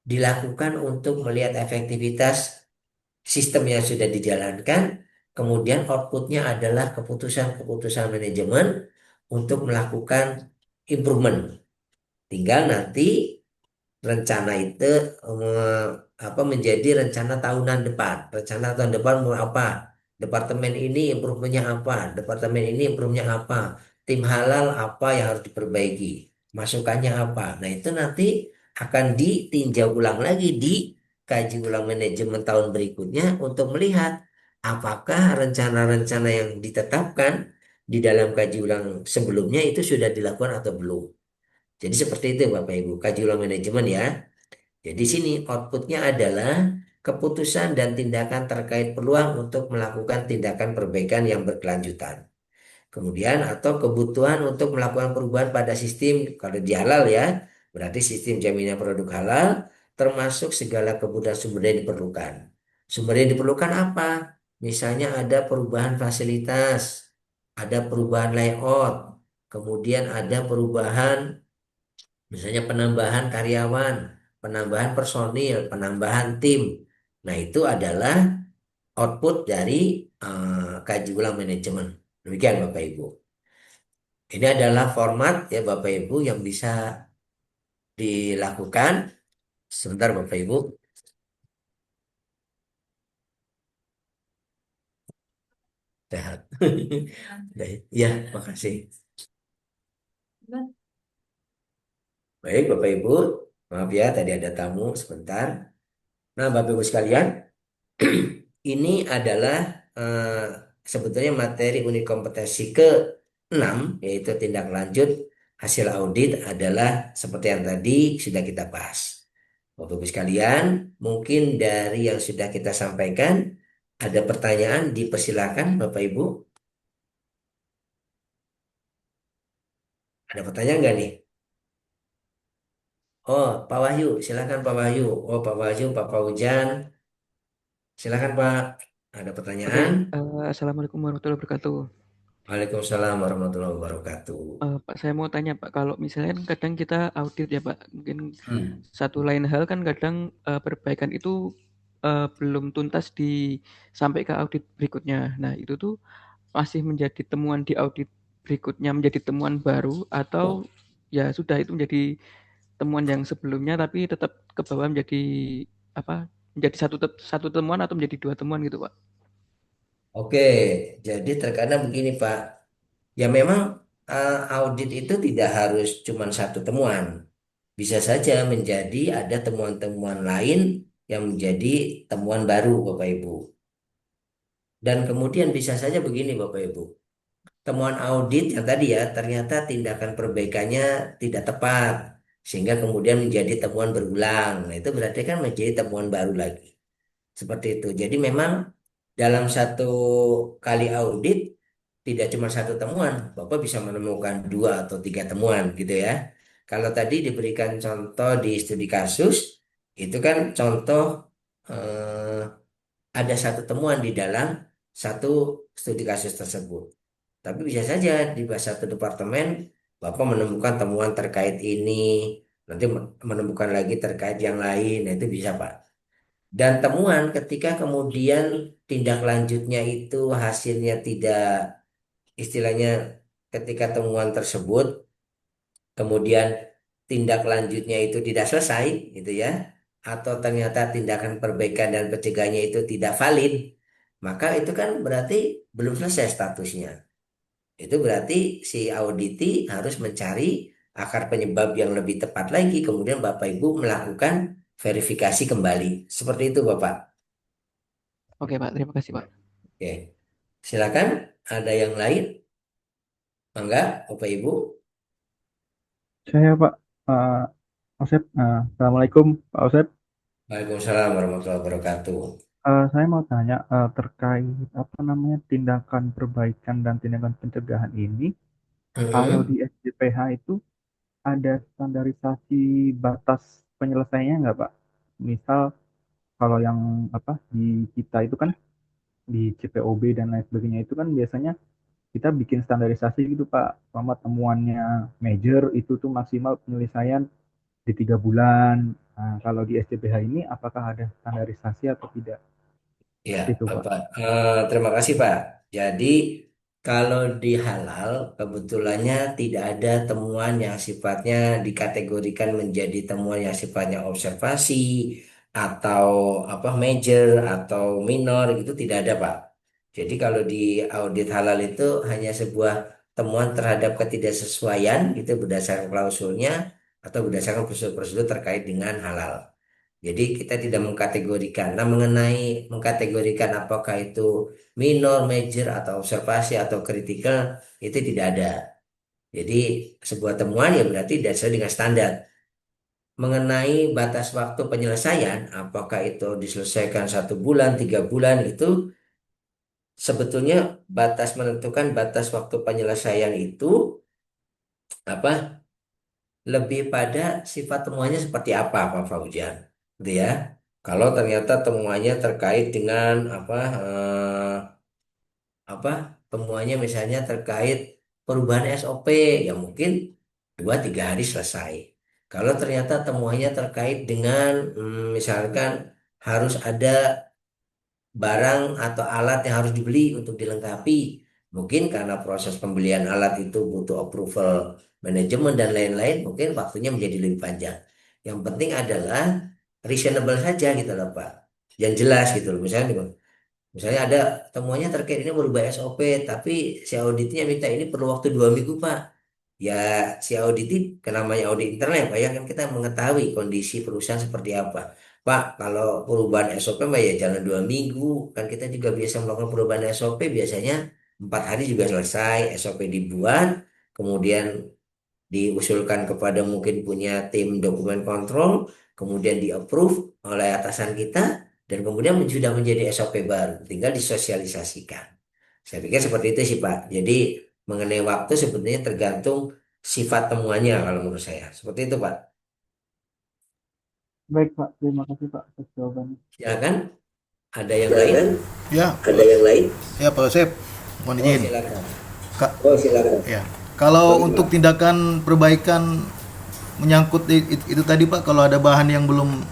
dilakukan untuk melihat efektivitas sistem yang sudah dijalankan, kemudian outputnya adalah keputusan-keputusan manajemen untuk melakukan improvement. Tinggal nanti rencana itu eh, menjadi rencana tahunan depan. Rencana tahun depan mau apa? Departemen ini improvementnya apa? Departemen ini improvementnya apa? Tim halal apa yang harus diperbaiki? Masukannya apa? Nah, itu nanti akan ditinjau ulang lagi di kaji ulang manajemen tahun berikutnya untuk melihat apakah rencana-rencana yang ditetapkan di dalam kaji ulang sebelumnya itu sudah dilakukan atau belum. Jadi seperti itu Bapak Ibu, kaji ulang manajemen ya. Jadi sini outputnya adalah keputusan dan tindakan terkait peluang untuk melakukan tindakan perbaikan yang berkelanjutan. Kemudian atau kebutuhan untuk melakukan perubahan pada sistem, kalau di halal ya, berarti sistem jaminan produk halal termasuk segala kebutuhan sumber daya diperlukan. Sumber yang diperlukan apa? Misalnya ada perubahan fasilitas, ada perubahan layout, kemudian ada perubahan misalnya penambahan karyawan, penambahan personil, penambahan tim. Nah, itu adalah output dari kaji ulang manajemen. Demikian Bapak Ibu. Ini adalah format ya Bapak Ibu yang bisa dilakukan. Sebentar Bapak Ibu. Sehat. Ya, makasih. Baik Bapak Ibu, maaf ya tadi ada tamu sebentar. Nah, Bapak Ibu sekalian, ini adalah eh, sebetulnya materi unit kompetensi ke-6, yaitu tindak lanjut hasil audit adalah seperti yang tadi sudah kita bahas. Bapak Ibu sekalian, mungkin dari yang sudah kita sampaikan, ada pertanyaan, dipersilakan Bapak Ibu. Ada pertanyaan nggak nih? Oh, Pak Wahyu, silakan Pak Wahyu. Oh, Pak Wahyu, Pak Fauzan, silakan Pak. Ada Oke, pertanyaan? Assalamualaikum warahmatullahi wabarakatuh. Waalaikumsalam warahmatullahi wabarakatuh. Pak, saya mau tanya Pak, kalau misalnya kan kadang kita audit ya Pak, mungkin Hmm. satu lain hal kan kadang perbaikan itu belum tuntas sampai ke audit berikutnya. Nah, itu tuh masih menjadi temuan di audit berikutnya menjadi temuan baru atau ya sudah itu menjadi temuan yang sebelumnya tapi tetap ke bawah menjadi apa? Menjadi satu temuan atau menjadi dua temuan gitu Pak? Oke, jadi terkadang begini Pak. Ya memang audit itu tidak harus cuma satu temuan. Bisa saja menjadi ada temuan-temuan lain yang menjadi temuan baru Bapak Ibu. Dan kemudian bisa saja begini Bapak Ibu. Temuan audit yang tadi ya ternyata tindakan perbaikannya tidak tepat. Sehingga kemudian menjadi temuan berulang. Nah itu berarti kan menjadi temuan baru lagi. Seperti itu. Jadi memang dalam satu kali audit tidak cuma satu temuan, Bapak bisa menemukan dua atau tiga temuan gitu ya. Kalau tadi diberikan contoh di studi kasus, itu kan contoh ada satu temuan di dalam satu studi kasus tersebut. Tapi bisa saja di satu departemen Bapak menemukan temuan terkait ini, nanti menemukan lagi terkait yang lain, nah itu bisa Pak. Dan temuan ketika kemudian tindak lanjutnya itu hasilnya tidak istilahnya ketika temuan tersebut kemudian tindak lanjutnya itu tidak selesai gitu ya atau ternyata tindakan perbaikan dan pencegahannya itu tidak valid maka itu kan berarti belum selesai statusnya itu berarti si auditi harus mencari akar penyebab yang lebih tepat lagi kemudian Bapak Ibu melakukan verifikasi kembali seperti itu Bapak. Oke Pak, terima kasih Pak. Oke, silakan ada yang lain? Enggak, Bapak Ibu? Saya Pak Osep. Assalamualaikum Pak Osep. Waalaikumsalam warahmatullahi wabarakatuh. Saya mau tanya terkait apa namanya tindakan perbaikan dan tindakan pencegahan ini. Kalau Hmm. di SJPH itu ada standarisasi batas penyelesaiannya nggak Pak? Misal kalau yang apa di kita itu kan di CPOB dan lain sebagainya itu kan biasanya kita bikin standarisasi gitu Pak. Selama temuannya major itu tuh maksimal penyelesaian di 3 bulan. Nah, kalau di SCBH ini apakah ada standarisasi atau tidak? Ya, Seperti itu, Pak. Bapak. Terima kasih, Pak. Jadi, kalau di halal, kebetulannya tidak ada temuan yang sifatnya dikategorikan menjadi temuan yang sifatnya observasi atau apa major atau minor itu tidak ada, Pak. Jadi, kalau di audit halal itu hanya sebuah temuan terhadap ketidaksesuaian itu berdasarkan klausulnya atau berdasarkan prosedur-prosedur terkait dengan halal. Jadi kita tidak mengkategorikan. Nah, mengenai mengkategorikan apakah itu minor, major, atau observasi atau kritikal itu tidak ada. Jadi sebuah temuan ya berarti tidak sesuai dengan standar. Mengenai batas waktu penyelesaian, apakah itu diselesaikan 1 bulan, 3 bulan itu sebetulnya batas menentukan batas waktu penyelesaian itu apa lebih pada sifat temuannya seperti apa, Pak Fauzan, gitu ya. Kalau ternyata temuannya terkait dengan apa temuannya misalnya terkait perubahan SOP, ya mungkin 2-3 hari selesai. Kalau ternyata temuannya terkait dengan misalkan harus ada barang atau alat yang harus dibeli untuk dilengkapi, mungkin karena proses pembelian alat itu butuh approval manajemen dan lain-lain, mungkin waktunya menjadi lebih panjang. Yang penting adalah reasonable saja gitu loh Pak, yang jelas gitu loh. Misalnya ada temuannya terkait ini merubah SOP, tapi si auditnya minta ini perlu waktu 2 minggu, Pak. Ya, si audit itu kan namanya audit internal ya, Pak. Ya kan kita mengetahui kondisi perusahaan seperti apa. Pak, kalau perubahan SOP mah ya jangan 2 minggu. Kan kita juga biasa melakukan perubahan SOP, biasanya 4 hari juga selesai. SOP dibuat, kemudian diusulkan kepada mungkin punya tim dokumen kontrol, kemudian di-approve oleh atasan kita, dan kemudian sudah menjadi SOP baru, tinggal disosialisasikan. Saya pikir seperti itu sih Pak. Jadi mengenai waktu sebenarnya tergantung sifat temuannya kalau menurut saya. Seperti itu Pak. Baik Pak, terima kasih Pak atas jawabannya. Silakan. Ada yang lain? Ya, Ada yang lain? ya Pak Yosep, mohon Oh izin. silakan. Kak, Oh silakan. ya. Kalau untuk tindakan perbaikan menyangkut itu tadi Pak, kalau ada bahan yang belum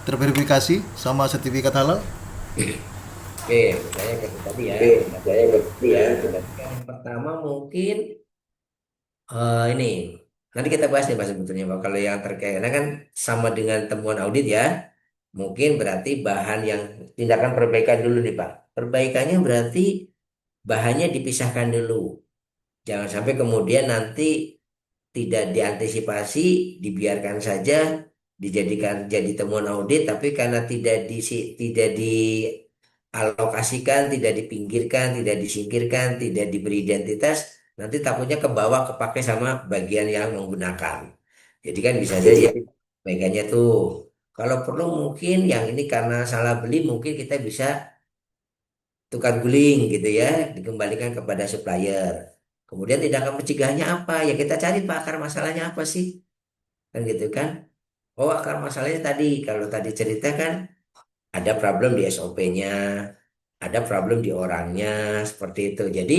terverifikasi sama sertifikat halal, Oke, saya ke tadi ya. Saya ke tadi ya. Yang pertama mungkin ini nanti kita bahas nih Pak sebetulnya Pak. Kalau yang terkait karena kan sama dengan temuan audit ya, mungkin berarti bahan yang tindakan perbaikan dulu nih Pak. Perbaikannya berarti bahannya dipisahkan dulu. Jangan sampai kemudian nanti tidak diantisipasi, dibiarkan saja, dijadikan jadi temuan audit, tapi karena tidak dialokasikan, tidak dipinggirkan, tidak disingkirkan, tidak diberi identitas, nanti takutnya ke bawah kepake sama bagian yang menggunakan. Jadi kan bisa saja bagiannya tuh. Kalau perlu mungkin yang ini karena salah beli mungkin kita bisa tukar guling gitu ya, dikembalikan kepada supplier. Kemudian tindakan mencegahnya apa? Ya kita cari Pak akar masalahnya apa sih? Kan gitu kan? Oh akar masalahnya tadi, kalau tadi cerita kan ada problem di SOP-nya, ada problem di orangnya, seperti itu. Jadi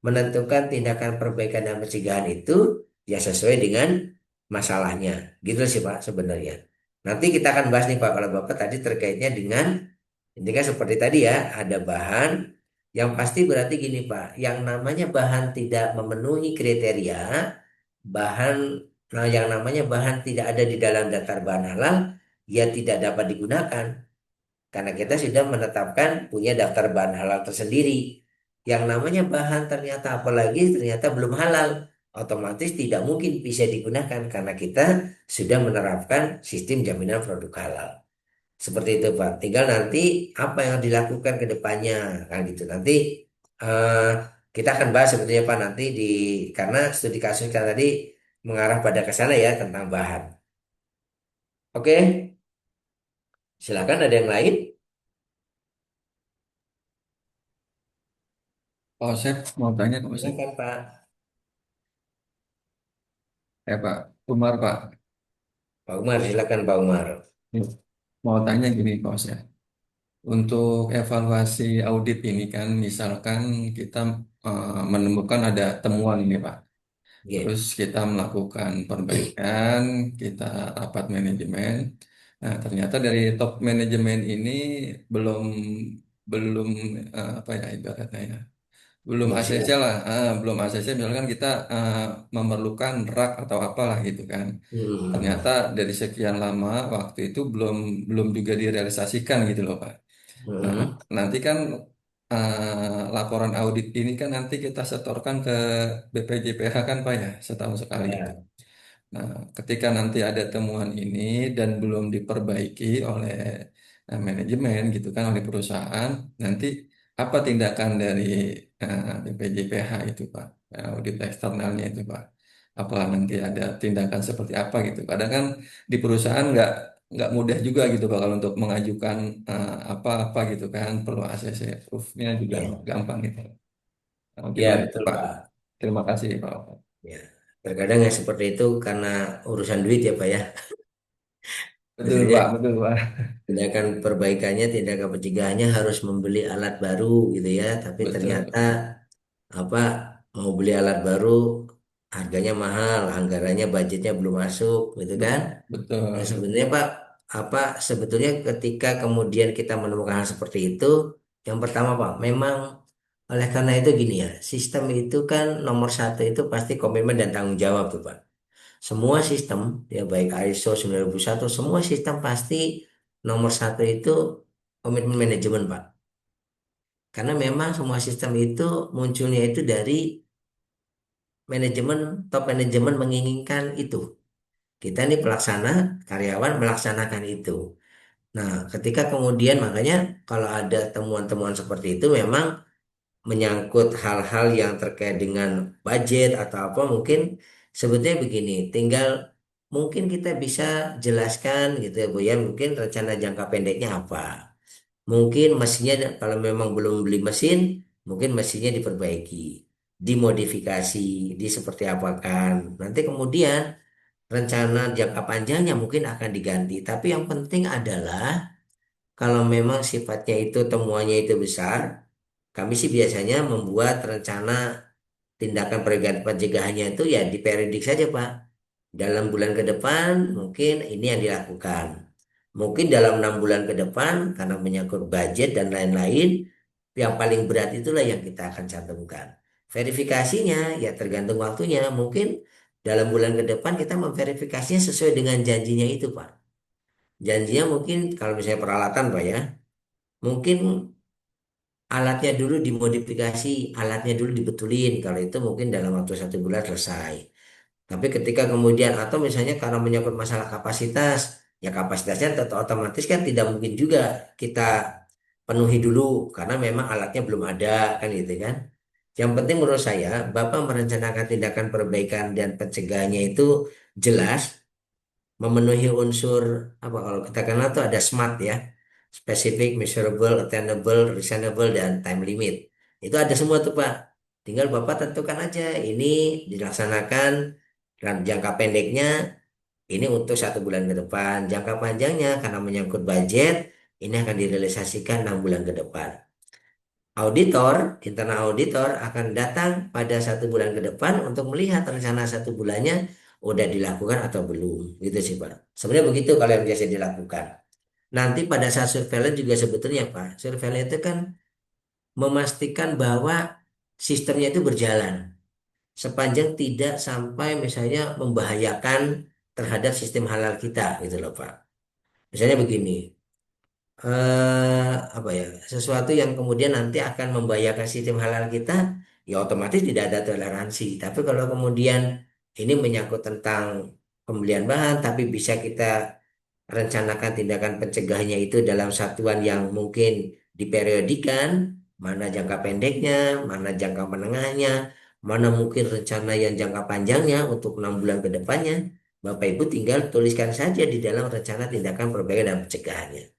menentukan tindakan perbaikan dan pencegahan itu ya sesuai dengan masalahnya. Gitu sih Pak sebenarnya. Nanti kita akan bahas nih Pak, kalau Bapak tadi terkaitnya dengan ini kan seperti tadi ya, ada bahan yang pasti berarti gini Pak, yang namanya bahan tidak memenuhi kriteria, bahan yang namanya bahan tidak ada di dalam daftar bahan halal, ya tidak dapat digunakan. Karena kita sudah menetapkan punya daftar bahan halal tersendiri. Yang namanya bahan ternyata apalagi ternyata belum halal, otomatis tidak mungkin bisa digunakan karena kita sudah menerapkan sistem jaminan produk halal. Seperti itu Pak. Tinggal nanti apa yang dilakukan ke depannya kan gitu. Nanti eh, kita akan bahas sebetulnya Pak nanti karena studi kasus kan tadi mengarah pada ke sana ya tentang bahan. Oke, silakan ada yang lain. Oh, saya mau tanya Pak Ustaz. Silakan Pak. Pak Umar Pak. Pak Umar, silakan Pak Umar. Ini mau tanya gini Pak Ustaz. Untuk evaluasi audit ini kan, misalkan kita menemukan ada temuan ini Pak. Oke. Terus kita melakukan perbaikan, kita rapat manajemen. Nah, ternyata dari top manajemen ini belum belum apa ya ibaratnya ya. Belum ACC Maksimal. lah, belum ACC misalkan kita memerlukan rak atau apalah gitu kan. Hmm. Ternyata dari sekian lama waktu itu belum belum juga direalisasikan gitu loh Pak. Nah, Hmm. nanti kan laporan audit ini kan nanti kita setorkan ke BPJPH kan Pak ya, setahun sekali itu. Ya. Nah, ketika nanti ada temuan ini dan belum diperbaiki oleh manajemen gitu kan oleh perusahaan, nanti apa tindakan dari BPJPH itu Pak, audit eksternalnya itu Pak? Apa nanti ada tindakan seperti apa gitu? Kadang kan di perusahaan nggak mudah juga gitu Pak kalau untuk mengajukan apa-apa gitu kan, perlu ACC proof-nya juga nggak Ya. gampang gitu. Nah, Ya, gimana itu betul Pak? Pak. Terima kasih Pak. Ya. Terkadang ya seperti itu karena urusan duit ya Pak ya. Betul Misalnya Pak, betul Pak. tindakan perbaikannya, tindakan pencegahannya harus membeli alat baru gitu ya. Tapi ternyata Betul, apa mau beli alat baru harganya mahal, anggarannya budgetnya belum masuk gitu kan. Nah, betul. sebenarnya Pak, apa sebetulnya ketika kemudian kita menemukan hal seperti itu, yang pertama Pak, memang oleh karena itu gini ya, sistem itu kan nomor satu itu pasti komitmen dan tanggung jawab tuh Pak. Semua sistem, ya baik ISO 9001, semua sistem pasti nomor satu itu komitmen manajemen Pak. Karena memang semua sistem itu munculnya itu dari manajemen, top manajemen menginginkan itu. Kita nih pelaksana, karyawan melaksanakan itu. Nah, ketika kemudian makanya kalau ada temuan-temuan seperti itu memang menyangkut hal-hal yang terkait dengan budget atau apa mungkin sebetulnya begini, tinggal mungkin kita bisa jelaskan gitu ya Bu ya, mungkin rencana jangka pendeknya apa. Mungkin mesinnya kalau memang belum beli mesin, mungkin mesinnya diperbaiki, dimodifikasi, di seperti apakan. Nanti kemudian rencana jangka panjangnya mungkin akan diganti. Tapi yang penting adalah kalau memang sifatnya itu temuannya itu besar, kami sih biasanya membuat rencana tindakan pencegahannya itu ya diperiodik saja Pak. Dalam bulan ke depan mungkin ini yang dilakukan. Mungkin dalam 6 bulan ke depan karena menyangkut budget dan lain-lain, yang paling berat itulah yang kita akan cantumkan. Verifikasinya ya tergantung waktunya. Mungkin dalam bulan ke depan kita memverifikasinya sesuai dengan janjinya itu Pak. Janjinya mungkin kalau misalnya peralatan Pak ya, mungkin alatnya dulu dimodifikasi, alatnya dulu dibetulin. Kalau itu mungkin dalam waktu 1 bulan selesai. Tapi ketika kemudian atau misalnya karena menyangkut masalah kapasitas, ya kapasitasnya tetap otomatis kan tidak mungkin juga kita penuhi dulu karena memang alatnya belum ada kan gitu kan. Yang penting menurut saya, Bapak merencanakan tindakan perbaikan dan pencegahannya itu jelas, memenuhi unsur apa kalau kita kenal tuh ada SMART ya, specific, measurable, attainable, reasonable, dan time limit. Itu ada semua tuh Pak. Tinggal Bapak tentukan aja ini dilaksanakan dan jangka pendeknya ini untuk 1 bulan ke depan. Jangka panjangnya karena menyangkut budget ini akan direalisasikan 6 bulan ke depan. Auditor, internal auditor akan datang pada 1 bulan ke depan untuk melihat rencana 1 bulannya udah dilakukan atau belum. Gitu sih Pak. Sebenarnya begitu kalau yang biasa dilakukan. Nanti pada saat surveillance juga sebetulnya Pak, surveillance itu kan memastikan bahwa sistemnya itu berjalan sepanjang tidak sampai misalnya membahayakan terhadap sistem halal kita gitu loh Pak. Misalnya begini, apa ya, sesuatu yang kemudian nanti akan membahayakan sistem halal kita, ya otomatis tidak ada toleransi. Tapi kalau kemudian ini menyangkut tentang pembelian bahan, tapi bisa kita rencanakan tindakan pencegahannya itu dalam satuan yang mungkin diperiodikan, mana jangka pendeknya, mana jangka menengahnya, mana mungkin rencana yang jangka panjangnya untuk 6 bulan ke depannya. Bapak Ibu tinggal tuliskan saja di dalam rencana tindakan perbaikan dan pencegahannya.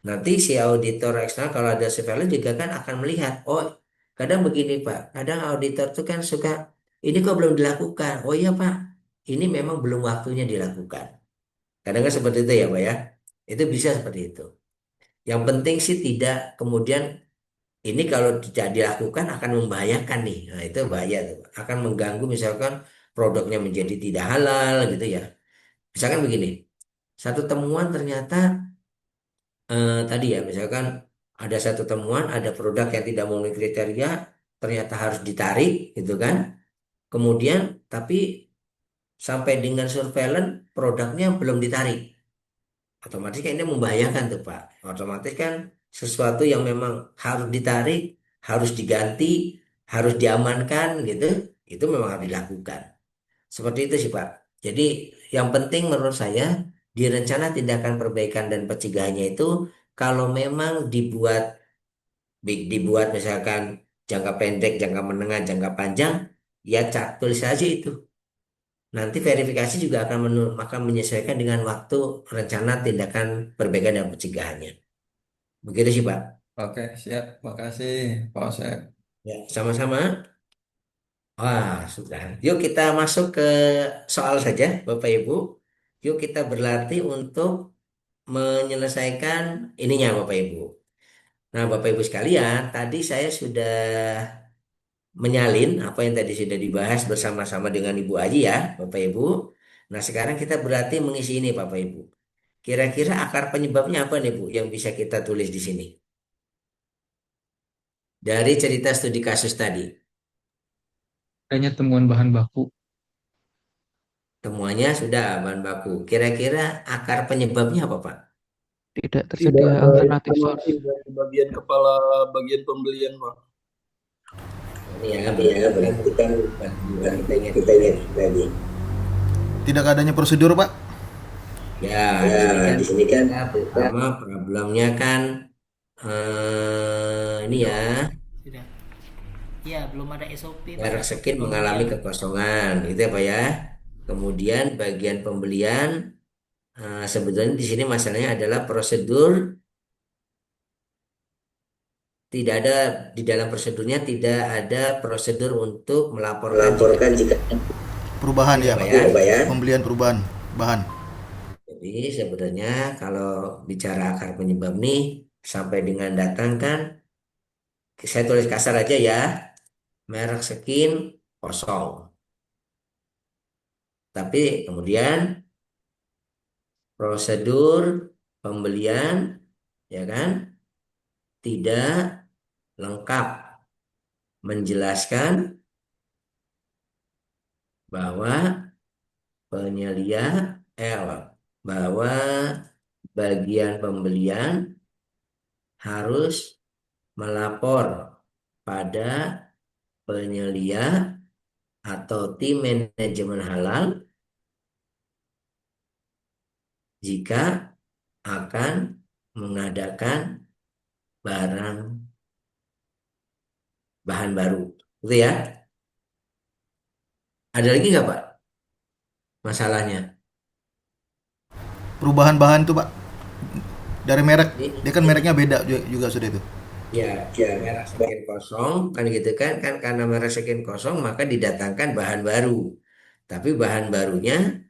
Nanti si auditor eksternal kalau ada surveillance juga kan akan melihat, oh kadang begini Pak, kadang auditor tuh kan suka, ini kok belum dilakukan. Oh iya Pak, ini memang belum waktunya dilakukan. Kadang kan seperti itu ya Pak ya. Itu bisa seperti itu. Yang penting sih tidak kemudian ini kalau tidak dilakukan akan membahayakan nih. Nah itu bahaya tuh, Pak. Akan mengganggu misalkan produknya menjadi tidak halal gitu ya. Misalkan begini, satu temuan ternyata tadi ya misalkan ada satu temuan ada produk yang tidak memenuhi kriteria ternyata harus ditarik gitu kan. Kemudian tapi sampai dengan surveillance produknya belum ditarik. Otomatis kan ini membahayakan tuh Pak. Otomatis kan sesuatu yang memang harus ditarik, harus diganti, harus diamankan gitu, itu memang harus dilakukan. Seperti itu sih Pak. Jadi yang penting menurut saya di rencana tindakan perbaikan dan pencegahannya itu kalau memang dibuat misalkan jangka pendek, jangka menengah, jangka panjang, ya tulis saja itu. Nanti verifikasi juga akan menyesuaikan dengan waktu rencana tindakan perbaikan dan pencegahannya. Begitu sih Pak. Oke, siap. Makasih, Pak Osep. Ya, sama-sama. Wah, sudah. Yuk kita masuk ke soal saja, Bapak Ibu. Yuk kita berlatih untuk menyelesaikan ininya Bapak Ibu. Nah, Bapak Ibu sekalian, tadi saya sudah menyalin apa yang tadi sudah dibahas bersama-sama dengan Ibu Aji ya, Bapak Ibu. Nah, sekarang kita berarti mengisi ini, Bapak Ibu. Kira-kira akar penyebabnya apa nih, Bu, yang bisa kita tulis di sini? Dari cerita studi kasus tadi, Adanya temuan bahan baku. temuannya sudah bahan baku. Kira-kira akar penyebabnya apa, Pak? Tidak Tidak tersedia ada alternatif source. informasi dari bagian kepala bagian pembelian, Pak. Ini ya, Ya, berarti berarti kan kan kita ingat kita ingat tadi. Tidak adanya prosedur, Pak. ya, Ya, di sini kan kita pertama problemnya kan ini ya, Sudah. Iya, belum ada SOP Pak merek SOP skin mengalami pembelian. kekosongan, gitu ya Pak ya. Kemudian bagian pembelian sebetulnya di sini masalahnya adalah prosedur, tidak ada di dalam prosedurnya tidak ada prosedur untuk melaporkan jika melaporkan jika Perubahan gitu ya, ya Pak Pak. ya. Pak ya. Pembelian perubahan bahan. Jadi sebenarnya kalau bicara akar penyebab nih sampai dengan datang kan, saya tulis kasar aja ya, merek skin kosong. Tapi kemudian prosedur pembelian ya kan tidak lengkap menjelaskan bahwa penyelia bahwa bagian pembelian harus melapor pada penyelia atau tim manajemen halal jika akan mengadakan barang bahan baru. Gitu ya. Ada lagi nggak Pak masalahnya? Perubahan bahan tuh, Pak. Dari merek, dia kan Ini mereknya beda juga sudah itu. ya, Ya, merek skin kosong kan gitu kan karena merek skin kosong maka didatangkan bahan baru. Tapi bahan barunya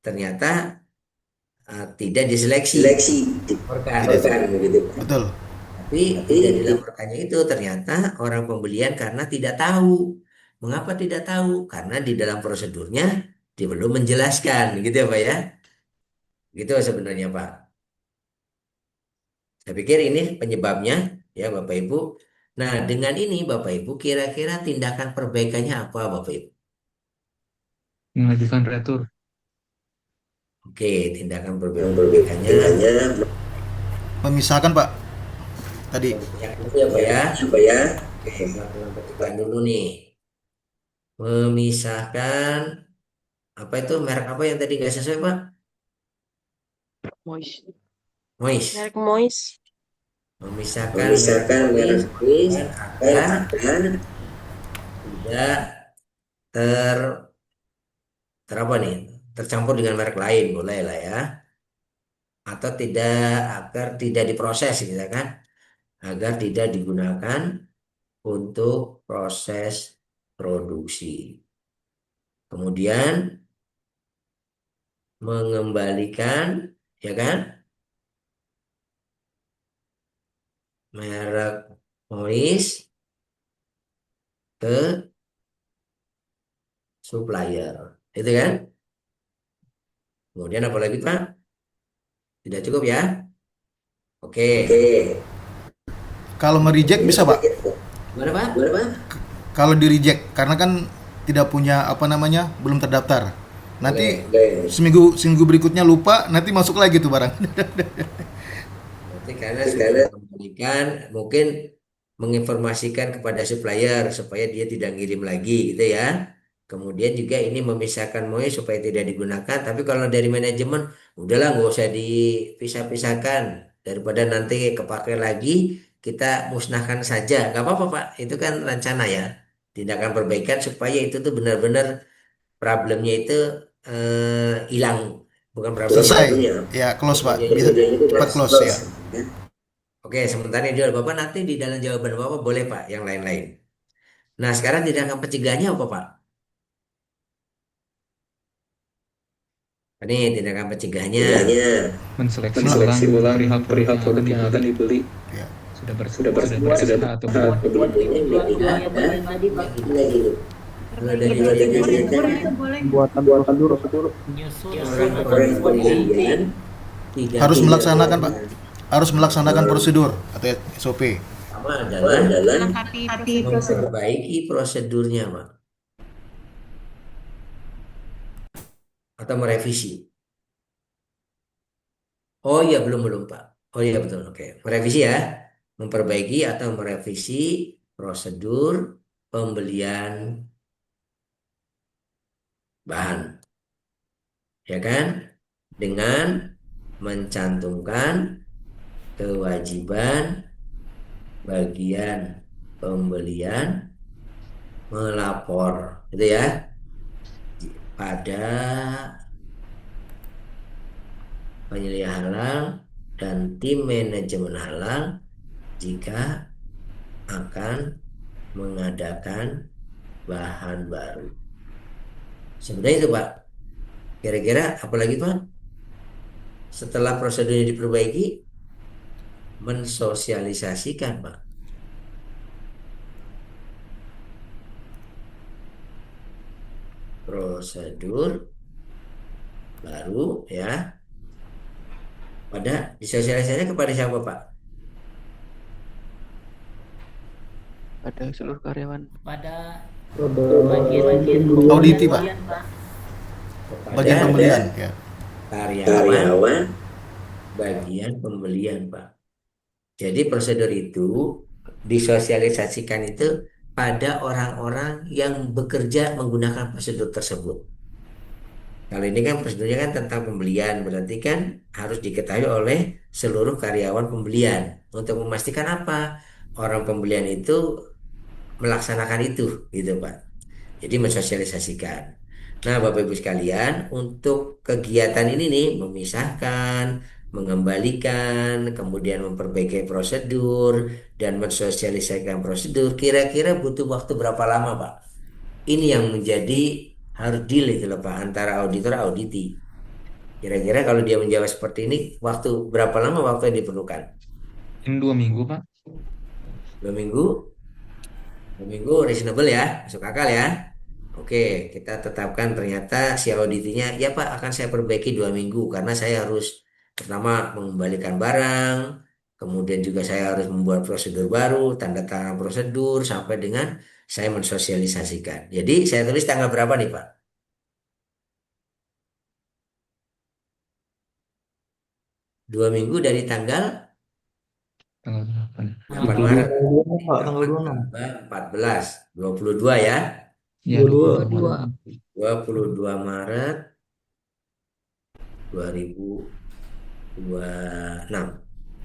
ternyata tidak diseleksi, seleksi dilaporkan. dilaporkan begitu. Betul. Tapi tidak dilaporkannya itu ternyata orang pembelian karena tidak tahu. Mengapa tidak tahu? Karena di dalam prosedurnya dia belum menjelaskan, gitu ya Pak ya. Gitu sebenarnya Pak. Saya pikir ini penyebabnya ya Bapak Ibu. Nah, dengan ini Bapak Ibu kira-kira tindakan perbaikannya apa Bapak Ibu? Mengajukan retur. Oke, tindakan Yang perbaikannya berbedanya Memisahkan, Pak. Tadi yang itu ya Pak ya. supaya Oke, saya perbaikan dulu nih. Memisahkan apa itu merek apa yang tadi nggak sesuai Pak? Moist. Moist. Merek Moist. Memisahkan memisahkan merek kuis dan dan agar tidak ter terapa nih tercampur dengan merek lain boleh lah ya, atau tidak agar tidak diproses gitu kan, agar tidak digunakan untuk proses produksi. Kemudian mengembalikan ya kan merek Mois ke supplier. Itu kan? Kemudian apa lagi Pak? Tidak cukup ya? Oke. kalau mereject bisa, Pak. Gimana Pak? Kalau di reject karena kan tidak punya apa namanya, belum terdaftar. Nanti seminggu berikutnya lupa, nanti masuk lagi tuh barang. Berarti karena sudah mengembalikan, mungkin menginformasikan kepada supplier supaya dia tidak ngirim lagi gitu ya. Kemudian juga ini memisahkan MOE supaya tidak digunakan. Tapi kalau dari manajemen, udahlah nggak usah dipisah-pisahkan. Daripada nanti kepakai lagi, kita musnahkan saja. Nggak apa-apa Pak, itu kan rencana ya. Tindakan perbaikan supaya itu tuh benar-benar problemnya itu hilang. Bukan problem Selesai. barunya. Ya, close, Pak. Problemnya Bisa itu cepat close ya. Oke, sementara ini dulu Bapak nanti di dalam jawaban Bapak boleh Pak yang lain-lain. Nah, sekarang tindakan pencegahannya apa Pak? Ini tindakan pencegahannya. Tiganya Menseleksi menseleksi ulang ulang perihal produk yang akan dibeli. Ya. sudah bersedia atau belum. Belum punya Buat tidak yang ada tadi Pak. lagi lagi. Kalau dari Kalau dari pencegahannya pencegahan, Pembuatan prosedur Menyusun orang pembelian tidak Harus tidak melaksanakan, Pak. Harus melaksanakan prosedur atau SOP. pertama adalah adalah Melengkapi prosedur. memperbaiki prosedurnya, Pak, atau merevisi. Oh iya, belum Pak. Oh iya betul, oke. Merevisi ya, memperbaiki atau merevisi prosedur pembelian bahan, ya kan? Dengan mencantumkan kewajiban bagian pembelian melapor, gitu ya, pada penyelia halal dan tim manajemen halal jika akan mengadakan bahan baru. Sebenarnya itu Pak. Kira-kira apalagi Pak? Setelah prosedurnya diperbaiki, mensosialisasikan Pak. Prosedur baru ya. Pada disosialisasikannya kepada siapa Pak? Pada seluruh karyawan. pada Bagian Auditi, Pak. Kepada Bagian pembelian, ya. karyawan bagian pembelian Pak. Jadi prosedur itu disosialisasikan itu pada orang-orang yang bekerja menggunakan prosedur tersebut. Kalau ini kan prosedurnya kan tentang pembelian, berarti kan harus diketahui oleh seluruh karyawan pembelian untuk memastikan apa orang pembelian itu melaksanakan itu, gitu Pak. Jadi mensosialisasikan. Nah, Bapak Ibu sekalian, untuk kegiatan ini nih memisahkan, mengembalikan, kemudian memperbaiki prosedur dan mensosialisasikan prosedur, kira-kira butuh waktu berapa lama, Pak? Ini yang menjadi harus deal itu loh, Pak, antara auditor auditi. Kira-kira kalau dia menjawab seperti ini, waktu berapa lama waktu yang diperlukan? Ini 2 minggu, Pak. 2 minggu? 2 minggu reasonable ya, masuk akal ya. Oke, kita tetapkan ternyata si auditinya, ya Pak akan saya perbaiki 2 minggu karena saya harus pertama mengembalikan barang, kemudian juga saya harus membuat prosedur baru, tanda tangan prosedur sampai dengan saya mensosialisasikan. Jadi saya tulis tanggal berapa nih Pak? 2 minggu dari tanggal Tanggal berapa nih? 8 Maret. Pak, tanggal 26. Tambah 14, 22 ya. Iya, 22. 22 Maret 2026.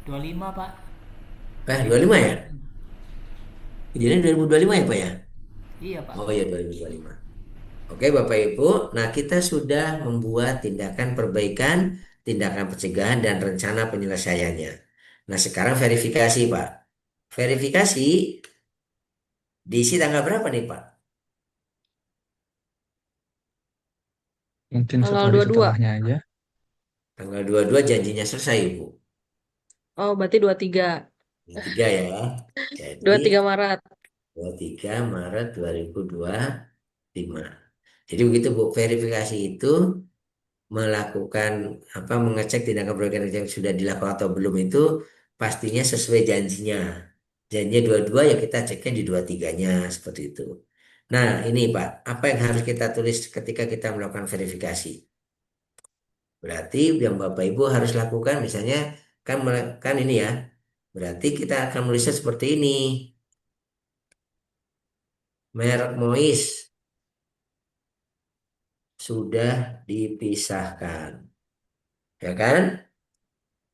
25 Pak. 25 ya? Kejadian 2025 ya Pak ya? Iya Pak. Oh iya 2025. Oke Bapak Ibu, nah kita sudah membuat tindakan perbaikan, tindakan pencegahan dan rencana penyelesaiannya. Nah sekarang verifikasi Pak. Verifikasi diisi tanggal berapa nih Pak? Mungkin Tanggal sehari 22. setelahnya aja. Tanggal 22 janjinya selesai Ibu. Oh, berarti 23. 23 ya. Jadi 23 Maret. 23 Maret 2025. Jadi begitu Bu, verifikasi itu melakukan apa mengecek tindakan perbaikan yang sudah dilakukan atau belum itu pastinya sesuai janjinya. Janjinya 22 ya kita ceknya di 23-nya seperti itu. Nah, ini Pak, apa yang harus kita tulis ketika kita melakukan verifikasi? Berarti yang Bapak Ibu harus lakukan misalnya kan ini ya. Berarti kita akan menulisnya seperti ini. Merek Mois sudah dipisahkan, ya kan?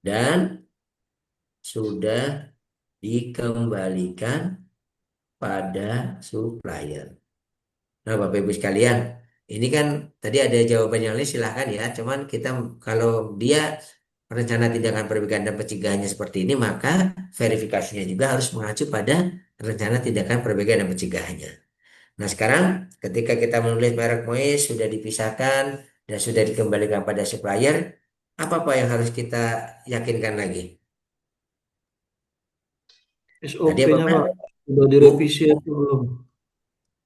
Dan sudah dikembalikan pada supplier. Nah, Bapak Ibu sekalian, ini kan tadi ada jawaban yang lain silahkan ya. Cuman kita kalau dia rencana tindakan perbaikan dan pencegahannya seperti ini, maka verifikasinya juga harus mengacu pada rencana tindakan perbaikan dan pencegahannya. Nah, sekarang ketika kita menulis merek Mois sudah dipisahkan dan sudah dikembalikan pada supplier, apa Pak yang harus kita yakinkan lagi? Tadi apa SOP-nya Pak? Pak, udah Buk- direvisi atau belum?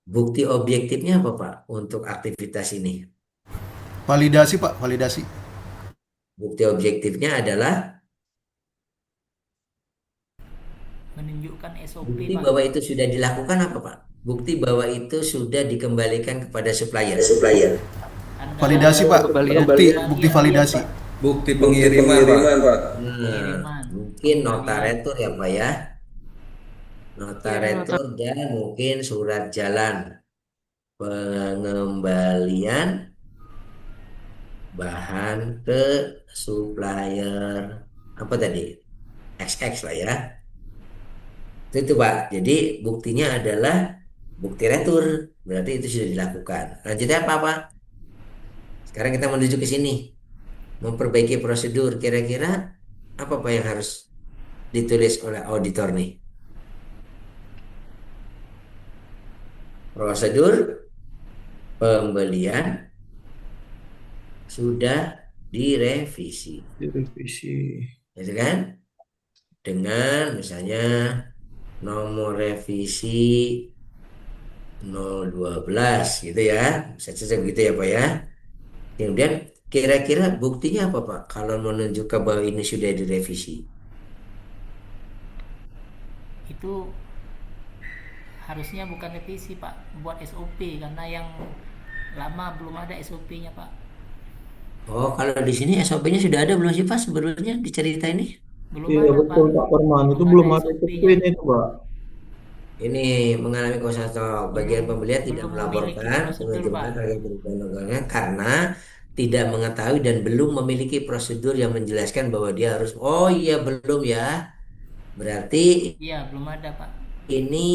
Bukti objektifnya apa Pak untuk aktivitas ini? Validasi Pak, validasi. Bukti objektifnya adalah Menunjukkan SOP bukti Pak. bahwa itu sudah dilakukan apa Pak? Bukti bahwa itu sudah dikembalikan kepada supplier. Anda Validasi Pak, Kembalian. bukti validasi. Bukti pengiriman, Pak. Pak. Pengiriman. Mungkin notaretur ya Pak ya. Iya, Notaretur dan mungkin surat jalan pengembalian bahan ke supplier. Apa tadi? XX lah ya. Itu Pak. Jadi buktinya adalah bukti retur. Berarti itu sudah dilakukan. Lanjutnya apa Pak? Sekarang kita menuju ke sini. Memperbaiki prosedur. Kira-kira apa Pak yang harus ditulis oleh auditor nih? Prosedur pembelian sudah direvisi. Direvisi. Gitu kan? Dengan misalnya nomor revisi 012 gitu ya. Bisa saja gitu ya Pak ya. Kemudian kira-kira buktinya apa Pak kalau menunjukkan bahwa ini sudah direvisi? Itu harusnya bukan revisi Pak, buat SOP karena yang lama belum ada SOP-nya Pak. Oh, kalau di sini SOP-nya sudah ada belum sih Pak sebelumnya di cerita ini? Belum Iya ada betul Pak. Pak Parman, itu Belum belum ada ada SOP-nya. SOP-nya itu Pak. Ini mengalami kosong bagian pembelian tidak belum memiliki melaporkan prosedur, penunjukan Pak. harga perubahan karena tidak mengetahui dan belum memiliki prosedur yang menjelaskan bahwa dia harus. Oh iya belum ya. Berarti Iya, belum ada Pak. ini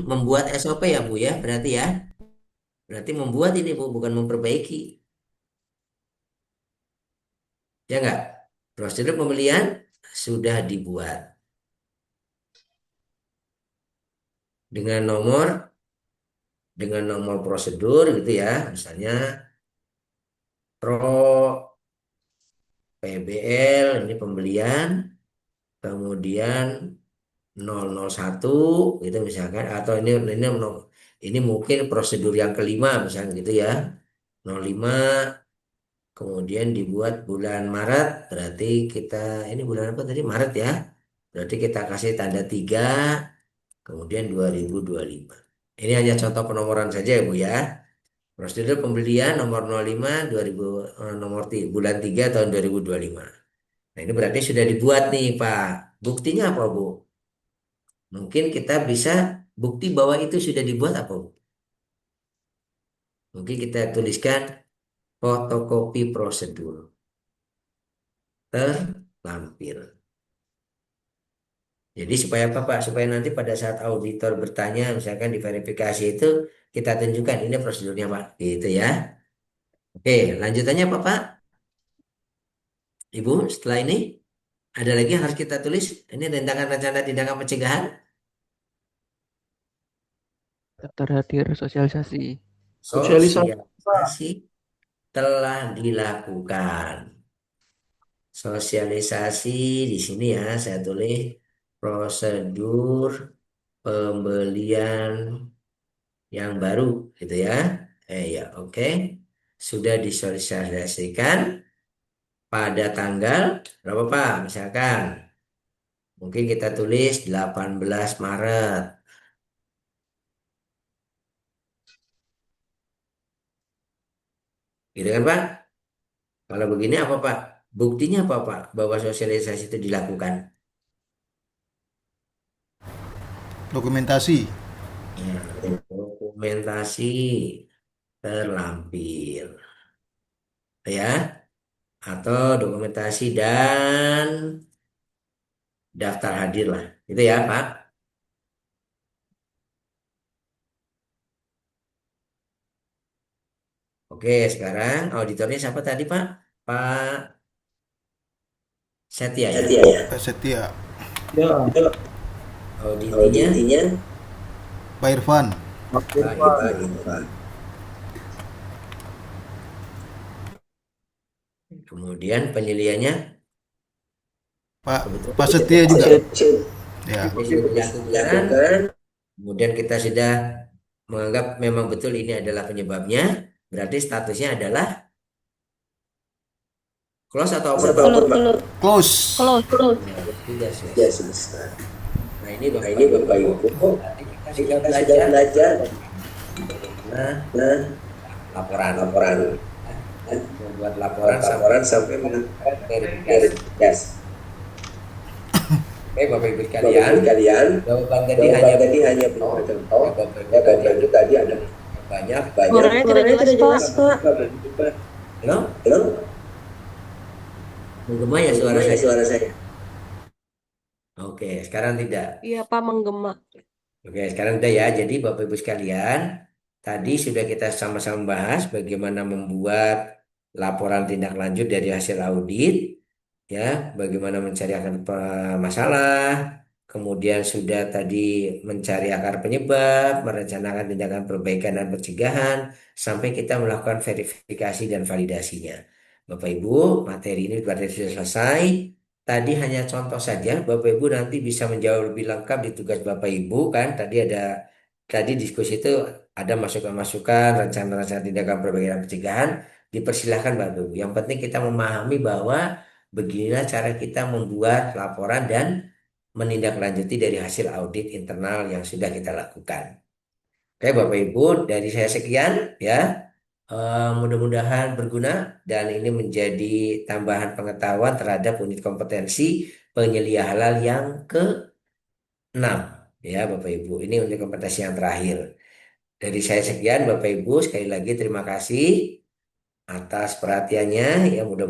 membuat SOP ya Bu ya. Berarti ya. Berarti membuat ini Bu bukan memperbaiki. Ya enggak? Prosedur pembelian sudah dibuat dengan nomor prosedur gitu ya. Misalnya Pro PBL ini pembelian, kemudian 001 gitu misalkan, atau ini mungkin prosedur yang kelima misalnya gitu ya. 05 kemudian dibuat bulan Maret, berarti kita ini bulan apa tadi? Maret ya. Berarti kita kasih tanda 3 kemudian 2025. Ini hanya contoh penomoran saja ya Bu ya. Prosedur pembelian nomor 05 2000 bulan 3 tahun 2025. Nah, ini berarti sudah dibuat nih, Pak. Buktinya apa, Bu? Mungkin kita bisa bukti bahwa itu sudah dibuat apa, Bu? Mungkin kita tuliskan fotokopi prosedur terlampir. Jadi supaya apa, Pak? Supaya nanti pada saat auditor bertanya, misalkan diverifikasi itu, kita tunjukkan ini prosedurnya, Pak. Gitu ya. Oke, lanjutannya apa, Pak? Ibu, setelah ini ada lagi yang harus kita tulis. Ini tentang rencana tindakan pencegahan. Daftar hadir sosialisasi. Sosialisasi telah dilakukan. Sosialisasi di sini ya, saya tulis prosedur pembelian yang baru, gitu ya. Ya, oke. Sudah disosialisasikan pada tanggal berapa, Pak? Misalkan, mungkin kita tulis 18 Maret. Gitu kan, Pak? Kalau begini apa, Pak? Buktinya apa, Pak? Bahwa sosialisasi itu dilakukan. Dokumentasi. Ya, dokumentasi terlampir. Ya. Atau dokumentasi dan daftar hadir lah. Itu ya, Pak. Oke, sekarang auditornya siapa tadi, Pak? Pak Setia ya? Pak Setia. Ya, Auditinya Pak Irfan. Pak Irfan. Kemudian penyeliannya Pak kebetulan Pak Setia juga. Ya. ini sudah dilakukan. Kemudian kita sudah menganggap memang betul ini adalah penyebabnya. Berarti statusnya adalah close atau open, Pak? Close. Ya, sudah selesai. Nah, ini Bapak Ibu. Tadi kita sudah belajar nah, laporan. Membuat laporan sampai melakukan verifikasi. Oke, Bapak Ibu sekalian, jawaban tadi hanya bercontoh. Bapak Ibu tadi ada banyak. Suaranya tidak jelas, Pak. Halo? Menggema ya suara saya. Oke, sekarang tidak. Iya, Pak, menggema. Oke, sekarang udah ya. Jadi Bapak Ibu sekalian, tadi sudah kita sama-sama bahas bagaimana membuat laporan tindak lanjut dari hasil audit, ya, bagaimana mencari akar masalah, kemudian sudah tadi mencari akar penyebab, merencanakan tindakan perbaikan dan pencegahan, sampai kita melakukan verifikasi dan validasinya. Bapak Ibu, materi ini berarti sudah selesai. Tadi hanya contoh saja, Bapak Ibu nanti bisa menjawab lebih lengkap di tugas Bapak Ibu kan. Tadi diskusi itu ada masukan-masukan, rencana-rencana tindakan perbaikan dan pencegahan. Dipersilahkan Bapak Ibu. Yang penting kita memahami bahwa beginilah cara kita membuat laporan dan menindaklanjuti dari hasil audit internal yang sudah kita lakukan. Oke Bapak Ibu, dari saya sekian ya. Mudah-mudahan berguna dan ini menjadi tambahan pengetahuan terhadap unit kompetensi penyelia halal yang ke-6 ya Bapak Ibu. Ini unit kompetensi yang terakhir. Dari saya sekian Bapak Ibu, sekali lagi terima kasih atas perhatiannya ya, mudah